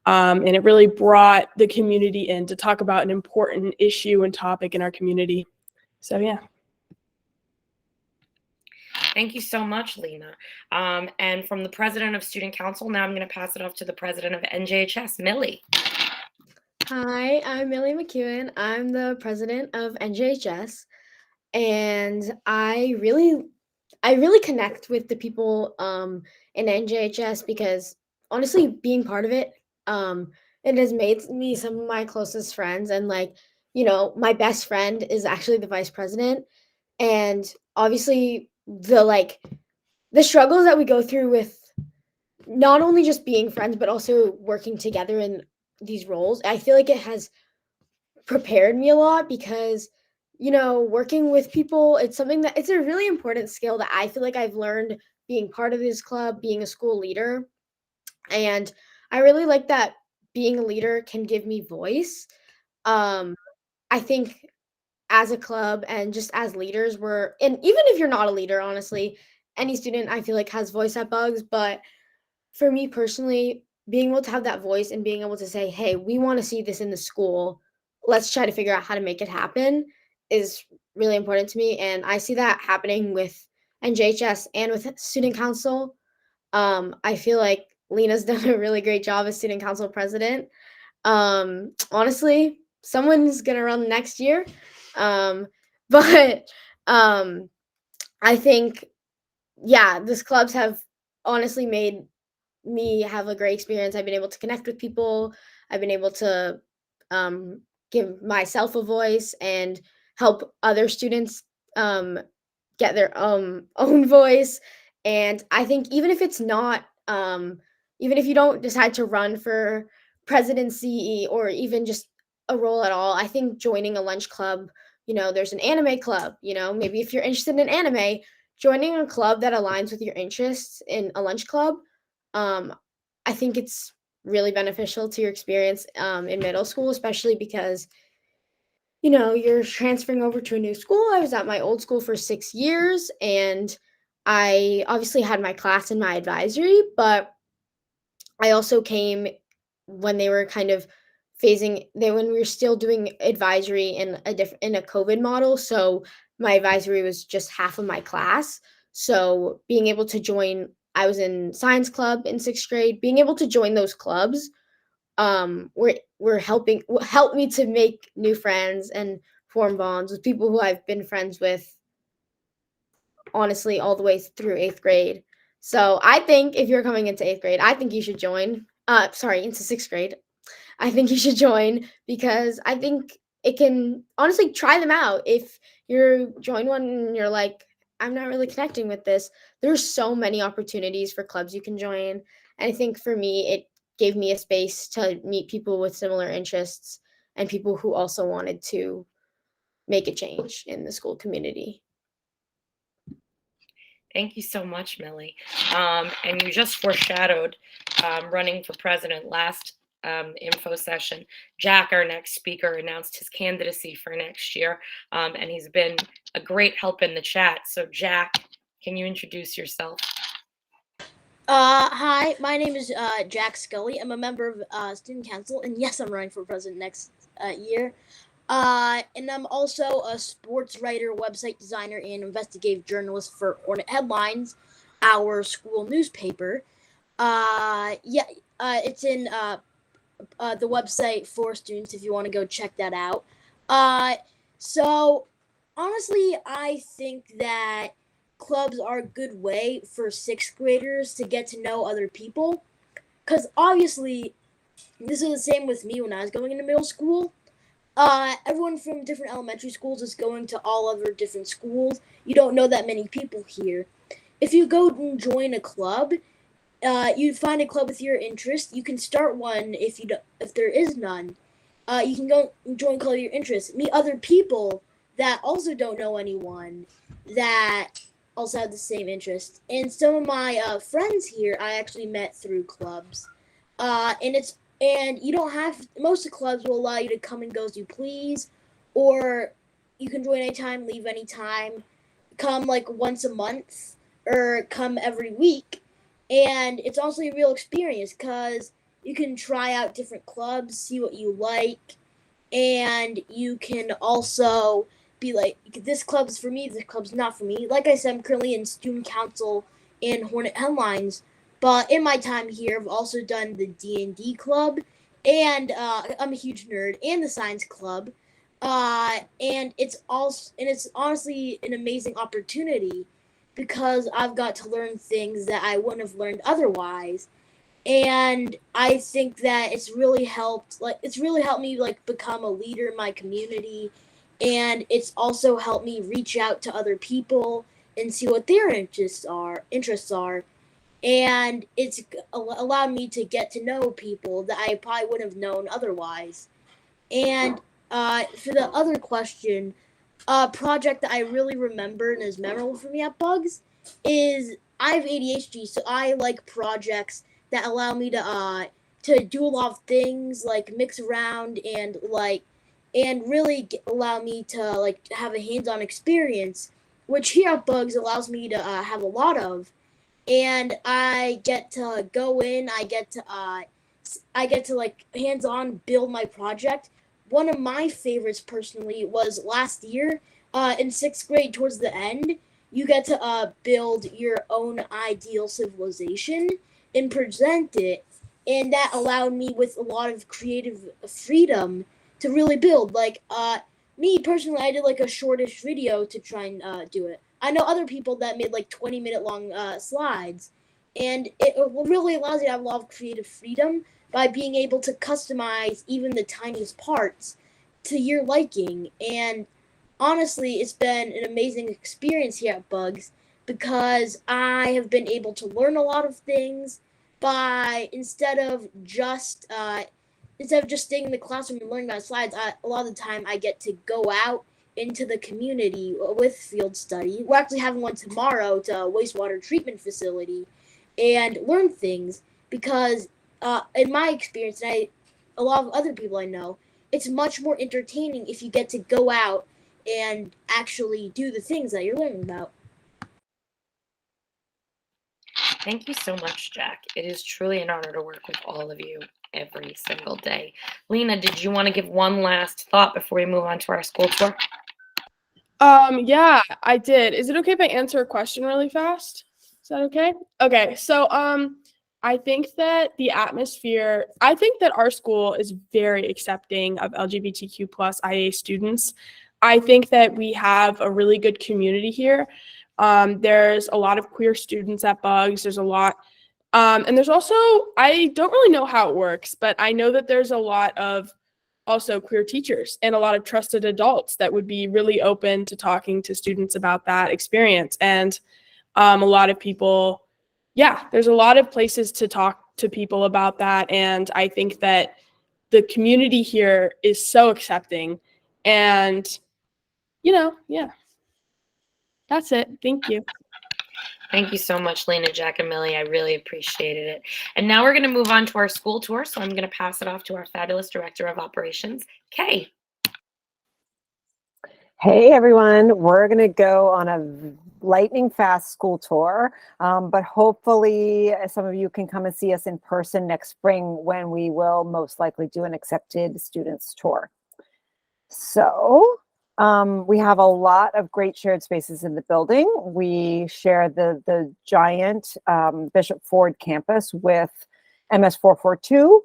And it really brought the community in to talk about an important issue and topic in our community. So, yeah. Thank you so much, Lena. And from the president of Student Council, now I'm going to pass it off to the president of NJHS, Millie. Hi, I'm Millie McEwen. I'm the president of NJHS, and I really connect with the people in NJHS because honestly, being part of it, it has made me some of my closest friends. And my best friend is actually the vice president, and obviously the struggles that we go through with not only just being friends but also working together in these roles, I feel like it has prepared me a lot because working with people, it's a really important skill that I feel like I've learned being part of this club, being a school leader. And I really like that being a leader can give me voice. I think as a club and just as leaders, and even if you're not a leader, honestly, any student I feel like has voice at Bugs. But for me personally, being able to have that voice and being able to say, hey, we want to see this in the school, let's try to figure out how to make it happen, is really important to me. And I see that happening with NJHS and with student council. I feel like Lena's done a really great job as student council president. Honestly, someone's going to run next year. But I think, these clubs have honestly made me have a great experience. I've been able to connect with people. I've been able to give myself a voice and help other students get their own voice. And I think even if it's not, even if you don't decide to run for presidency or even just a role at all, I think joining a lunch club, there's an anime club, maybe if you're interested in anime, joining a club that aligns with your interests in a lunch club I think it's really beneficial to your experience in middle school, especially because you're transferring over to a new school. I was at my old school for 6 years, and I obviously had my class and my advisory, but I also came when they were kind of when we were still doing advisory in a COVID model. So my advisory was just half of my class. So being able to join, I was in science club in 6th grade. Being able to join those clubs, helped me to make new friends and form bonds with people who I've been friends with, honestly, all the way through 8th grade. So I think if you're coming into 8th grade, I think you should join. Into 6th grade. I think you should join because I think it can honestly try them out. If you're join one and you're like, I'm not really connecting with this, there's so many opportunities for clubs you can join. And I think for me, it gave me a space to meet people with similar interests and people who also wanted to make a change in the school community. Thank you so much, Millie. And you just foreshadowed running for president last info session. Jack, our next speaker, announced his candidacy for next year, and he's been a great help in the chat. So Jack, can you introduce yourself? Hi, my name is Jack Scully. I'm a member of Student Council, and yes, I'm running for president next year. And I'm also a sports writer, website designer, and investigative journalist for Hornet Headlines, our school newspaper. It's in the website for students if you want to go check that out. So honestly, I think that clubs are a good way for 6th graders to get to know other people. Because obviously, this is the same with me when I was going into middle school. Everyone from different elementary schools is going to all other different schools. You don't know that many people here. If you go and join a club, you find a club with your interest. You can start one if there is none. You can go and join a club with your interest. Meet other people that also don't know anyone that also have the same interest. And some of my friends here I actually met through clubs. And you don't have, most of the clubs will allow you to come and go as you please, or you can join anytime, leave anytime, come like once a month, or come every week. And it's also a real experience because you can try out different clubs, see what you like, and you can also be like, this club's for me, this club's not for me. Like I said, I'm currently in Student Council in Hornet Headlines. But in my time here, I've also done the D&D club, and I'm a huge nerd, and the science club, and it's honestly an amazing opportunity because I've got to learn things that I wouldn't have learned otherwise, and I think that it's really helped me like become a leader in my community, and it's also helped me reach out to other people and see what their interests are. And it's allowed me to get to know people that I probably wouldn't have known otherwise. And for the other question, a project that I really remember and is memorable for me at Bugs is I have ADHD, so I like projects that allow me to do a lot of things, like mix around and really allow me to have a hands-on experience, which here at Bugs allows me to have a lot of. And I get to go in, I get to hands-on build my project. One of my favorites personally was last year in 6th grade towards the end. You get to build your own ideal civilization and present it. And that allowed me with a lot of creative freedom to really build. Me personally, I did a shortish video to try and do it. I know other people that made 20-minute long slides, and it really allows you to have a lot of creative freedom by being able to customize even the tiniest parts to your liking. And honestly, it's been an amazing experience here at Bugs because I have been able to learn a lot of things by instead of just staying in the classroom and learning about slides. A lot of the time I get to go out into the community with field study. We're actually having one tomorrow to a wastewater treatment facility, and learn things because in my experience, and a lot of other people I know, it's much more entertaining if you get to go out and actually do the things that you're learning about. Thank you so much, Jack. It is truly an honor to work with all of you every single day. Lena, did you want to give one last thought before we move on to our school tour? Yeah, I did. Is it okay if I answer a question really fast? Is that okay? Okay, so I think that I think that our school is very accepting of LGBTQ plus IA students. I think that we have a really good community here. There's a lot of queer students at Bugs. There's a lot, and there's also, I don't really know how it works, but I know that there's a lot of also queer teachers and a lot of trusted adults that would be really open to talking to students about that experience. And a lot of people, yeah, there's a lot of places to talk to people about that. And I think that the community here is so accepting. And, yeah, that's it. Thank you. Thank you so much, Lena, Jack, and Millie. I really appreciated it. And now we're going to move on to our school tour. So I'm going to pass it off to our fabulous Director of Operations, Kay. Hey everyone, we're going to go on a lightning fast school tour, but hopefully some of you can come and see us in person next spring when we will most likely do an accepted students tour. So we have a lot of great shared spaces in the building. We share the giant Bishop Ford campus with MS 442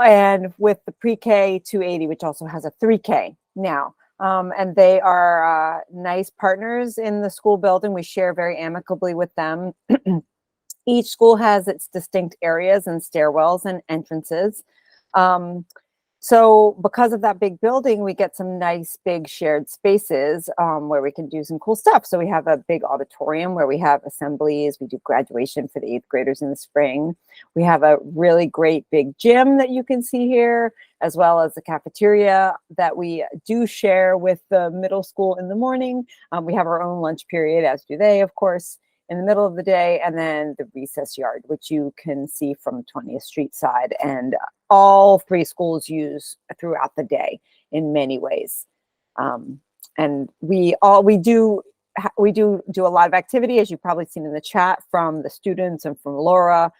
and with the pre-K 280, which also has a 3K now. And they are nice partners in the school building. We share very amicably with them. Each school has its distinct areas and stairwells and entrances. So because of that big building, we get some nice big shared spaces where we can do some cool stuff. So we have a big auditorium where we have assemblies. We do graduation for the 8th graders in the spring. We have a really great big gym that you can see here, as well as the cafeteria that we do share with the middle school in the morning. We have our own lunch period, as do they, of course, in the middle of the day, and then the recess yard, which you can see from 20th Street side. And all 3 schools use throughout the day in many ways. And we do a lot of activity, as you've probably seen in the chat from the students and from Laura.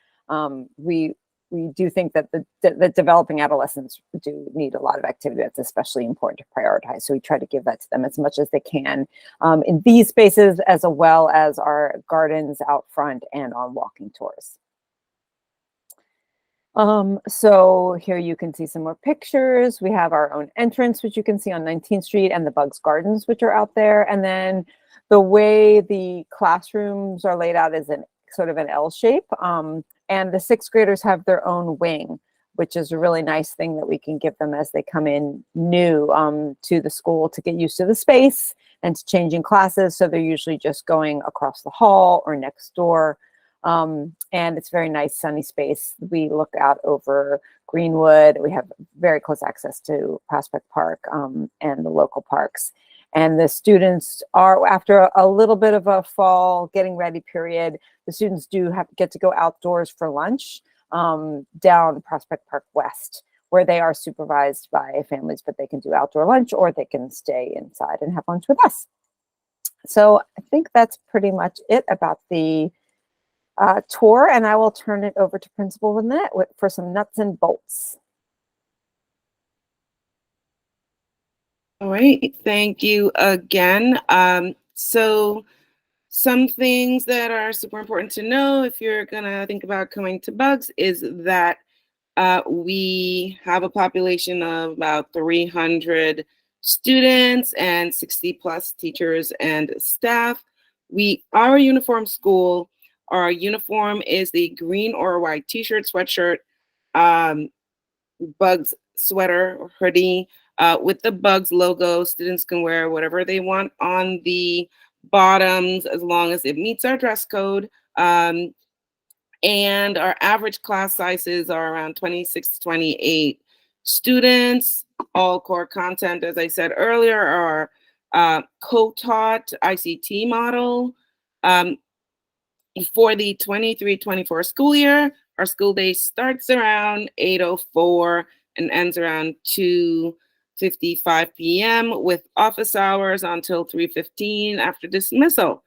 We do think that the developing adolescents do need a lot of activity. That's especially important to prioritize. So we try to give that to them as much as they can in these spaces, as well as our gardens out front and on walking tours. So here you can see some more pictures. We have our own entrance, which you can see on 19th Street, and the Bugs Gardens, which are out there. And then the way the classrooms are laid out is in sort of an L shape. And the 6th graders have their own wing, which is a really nice thing that we can give them as they come in new to the school to get used to the space and to changing classes. So they're usually just going across the hall or next door. And it's very nice sunny space. We look out over Greenwood. We have very close access to Prospect Park and the local parks. And the students are, after a little bit of a fall getting ready period, the students do get to go outdoors for lunch down Prospect Park West, where they are supervised by families, but they can do outdoor lunch or they can stay inside and have lunch with us. So I think that's pretty much it about the tour, and I will turn it over to Principal Lynette for some nuts and bolts. All right, thank you again. So some things that are super important to know if you're gonna think about coming to Bugs is that we have a population of about 300 students and 60 plus teachers and staff. We are a uniform school. Our uniform is the green or white t-shirt, sweatshirt, Bugs sweater or hoodie with the Bugs logo. Students can wear whatever they want on the bottoms as long as it meets our dress code. And our average class sizes are around 26 to 28 students. All core content, as I said earlier, are co-taught ICT model. For the 23-24 school year, our school day starts around 8:04 and ends around 2:55 p.m. with office hours until 3:15 after dismissal.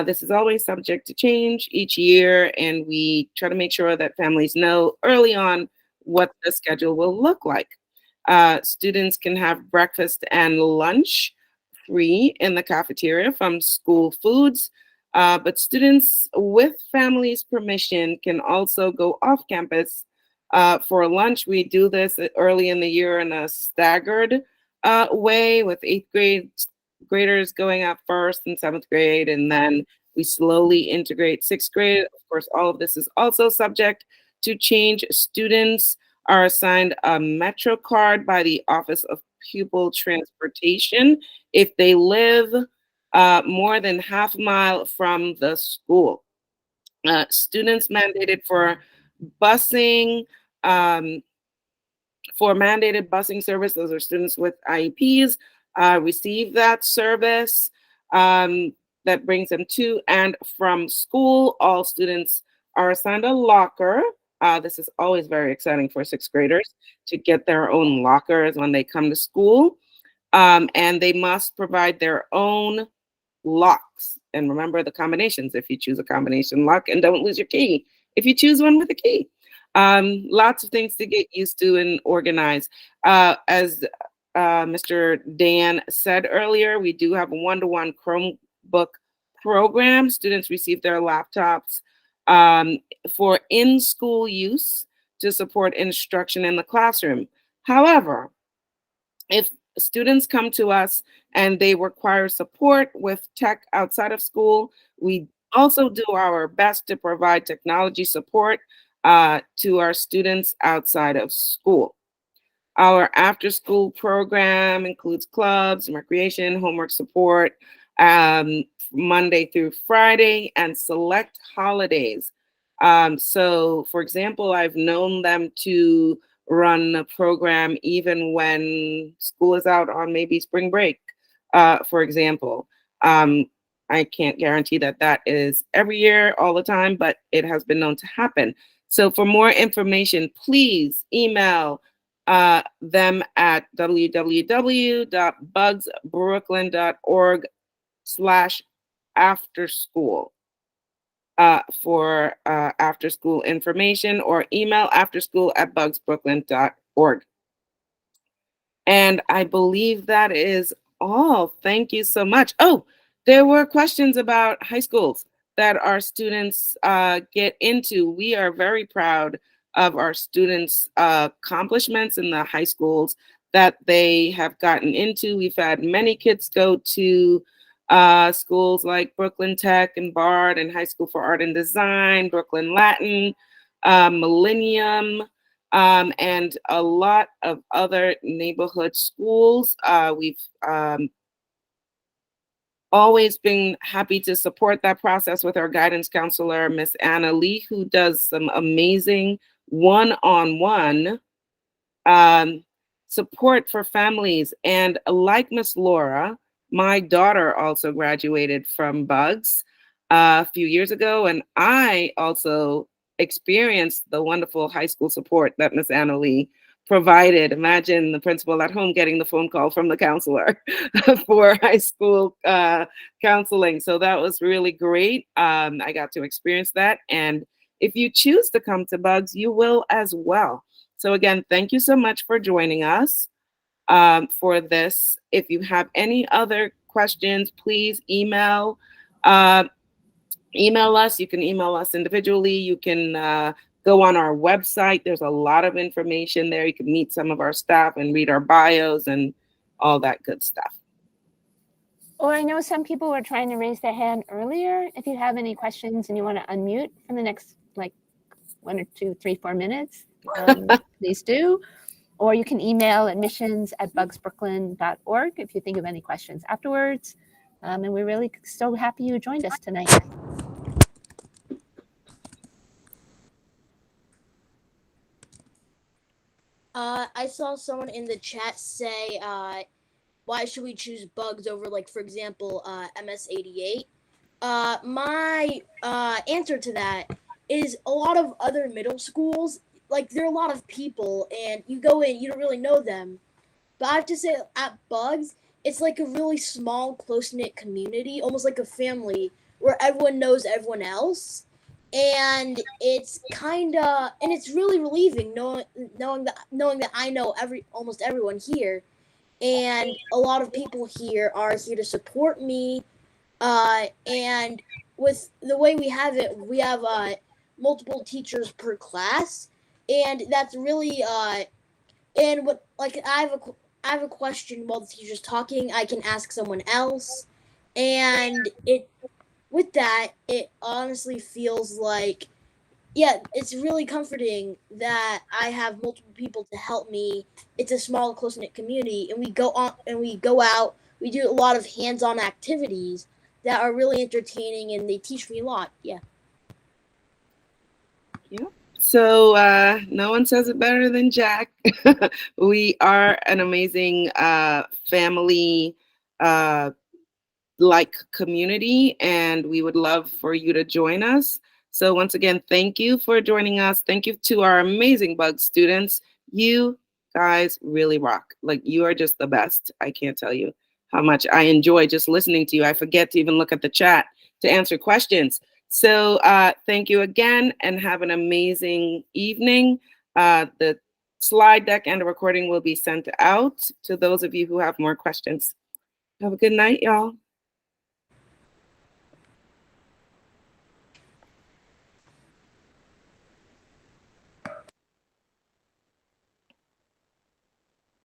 This is always subject to change each year, and we try to make sure that families know early on what the schedule will look like. Students can have breakfast and lunch free in the cafeteria from school foods, but students with families' permission can also go off campus for lunch. We do this early in the year in a staggered way, with graders going out first in 7th grade, and then we slowly integrate 6th grade. Of course, all of this is also subject to change. Students are assigned a Metro card by the Office of Pupil Transportation if they live more than half a mile from the school. Students mandated for busing, for mandated busing service, those are students with IEPs, receive that service that brings them to and from school. All students are assigned a locker. This is always very exciting for 6th graders to get their own lockers when they come to school. And they must provide their own locks. And remember the combinations if you choose a combination lock, and don't lose your key if you choose one with a key. Lots of things to get used to and organize. As Mr. Dan said earlier, we do have a one-to-one Chromebook program. Students receive their laptops for in-school use to support instruction in the classroom. However, if students come to us and they require support with tech outside of school, we also do our best to provide technology support to our students outside of school. Our after-school program includes clubs, recreation, homework support, Monday through Friday, and select holidays. So, for example, I've known them to run a program even when school is out on maybe spring break, for example. I can't guarantee that that is every year, all the time, but it has been known to happen. So for more information, please email them at www.bugsbrooklyn.org/afterschool for after school information, or email afterschool@bugsbrooklyn.org. And I believe that is all. Thank you so much. Oh, there were questions about high schools that our students get into. We are very proud of our students' accomplishments in the high schools that they have gotten into. We've had many kids go to schools like Brooklyn Tech and Bard and High School for Art and Design, Brooklyn Latin, Millennium, and a lot of other neighborhood schools. We've always been happy to support that process with our guidance counselor, Miss Anna Lee, who does some amazing one-on-one support for families. And like Miss Laura, my daughter also graduated from Bugs a few years ago, and I also experienced the wonderful high school support that Miss Anna Lee provided. Imagine the principal at home getting the phone call from the counselor for high school counseling. So that was really great. I got to experience that. And if you choose to come to Bugs, you will as well. So again, thank you so much for joining us for this. If you have any other questions, please email us. You can email us individually. You can go on our website. There's a lot of information there. You can meet some of our staff and read our bios and all that good stuff. Or I know some people were trying to raise their hand earlier. If you have any questions and you want to unmute for the next like 1 or 2, 3, 4 minutes, please do. Or you can email admissions@bugsbrooklyn.org if you think of any questions afterwards. And we're really so happy you joined us tonight. I saw someone in the chat say, why should we choose Bugs over, like, for example, MS-88? my answer to that is a lot of other middle schools, like there are a lot of people and you go in, you don't really know them. But I have to say at Bugs, it's like a really small, close-knit community, almost like a family where everyone knows everyone else. And it's and it's really relieving knowing that I know almost everyone here, and a lot of people here are here to support me. And with the way we have it, we have multiple teachers per class, and that's really and what like I have a question while the teacher's talking, I can ask someone else, and it honestly feels like, yeah, it's really comforting that I have multiple people to help me. It's a small, close-knit community, and we go out, we do a lot of hands-on activities that are really entertaining, and they teach me a lot. Yeah. Yeah. So no one says it better than Jack. We are an amazing family like community, and we would love for you to join us. So once again, thank you for joining us. Thank you to our amazing Bug students. You guys really rock. Like, you are just the best. I can't tell you how much I enjoy just listening to you. I forget to even look at the chat to answer questions. So thank you again, and have an amazing evening. The slide deck and the recording will be sent out to those of you who have more questions. Have a good night, y'all.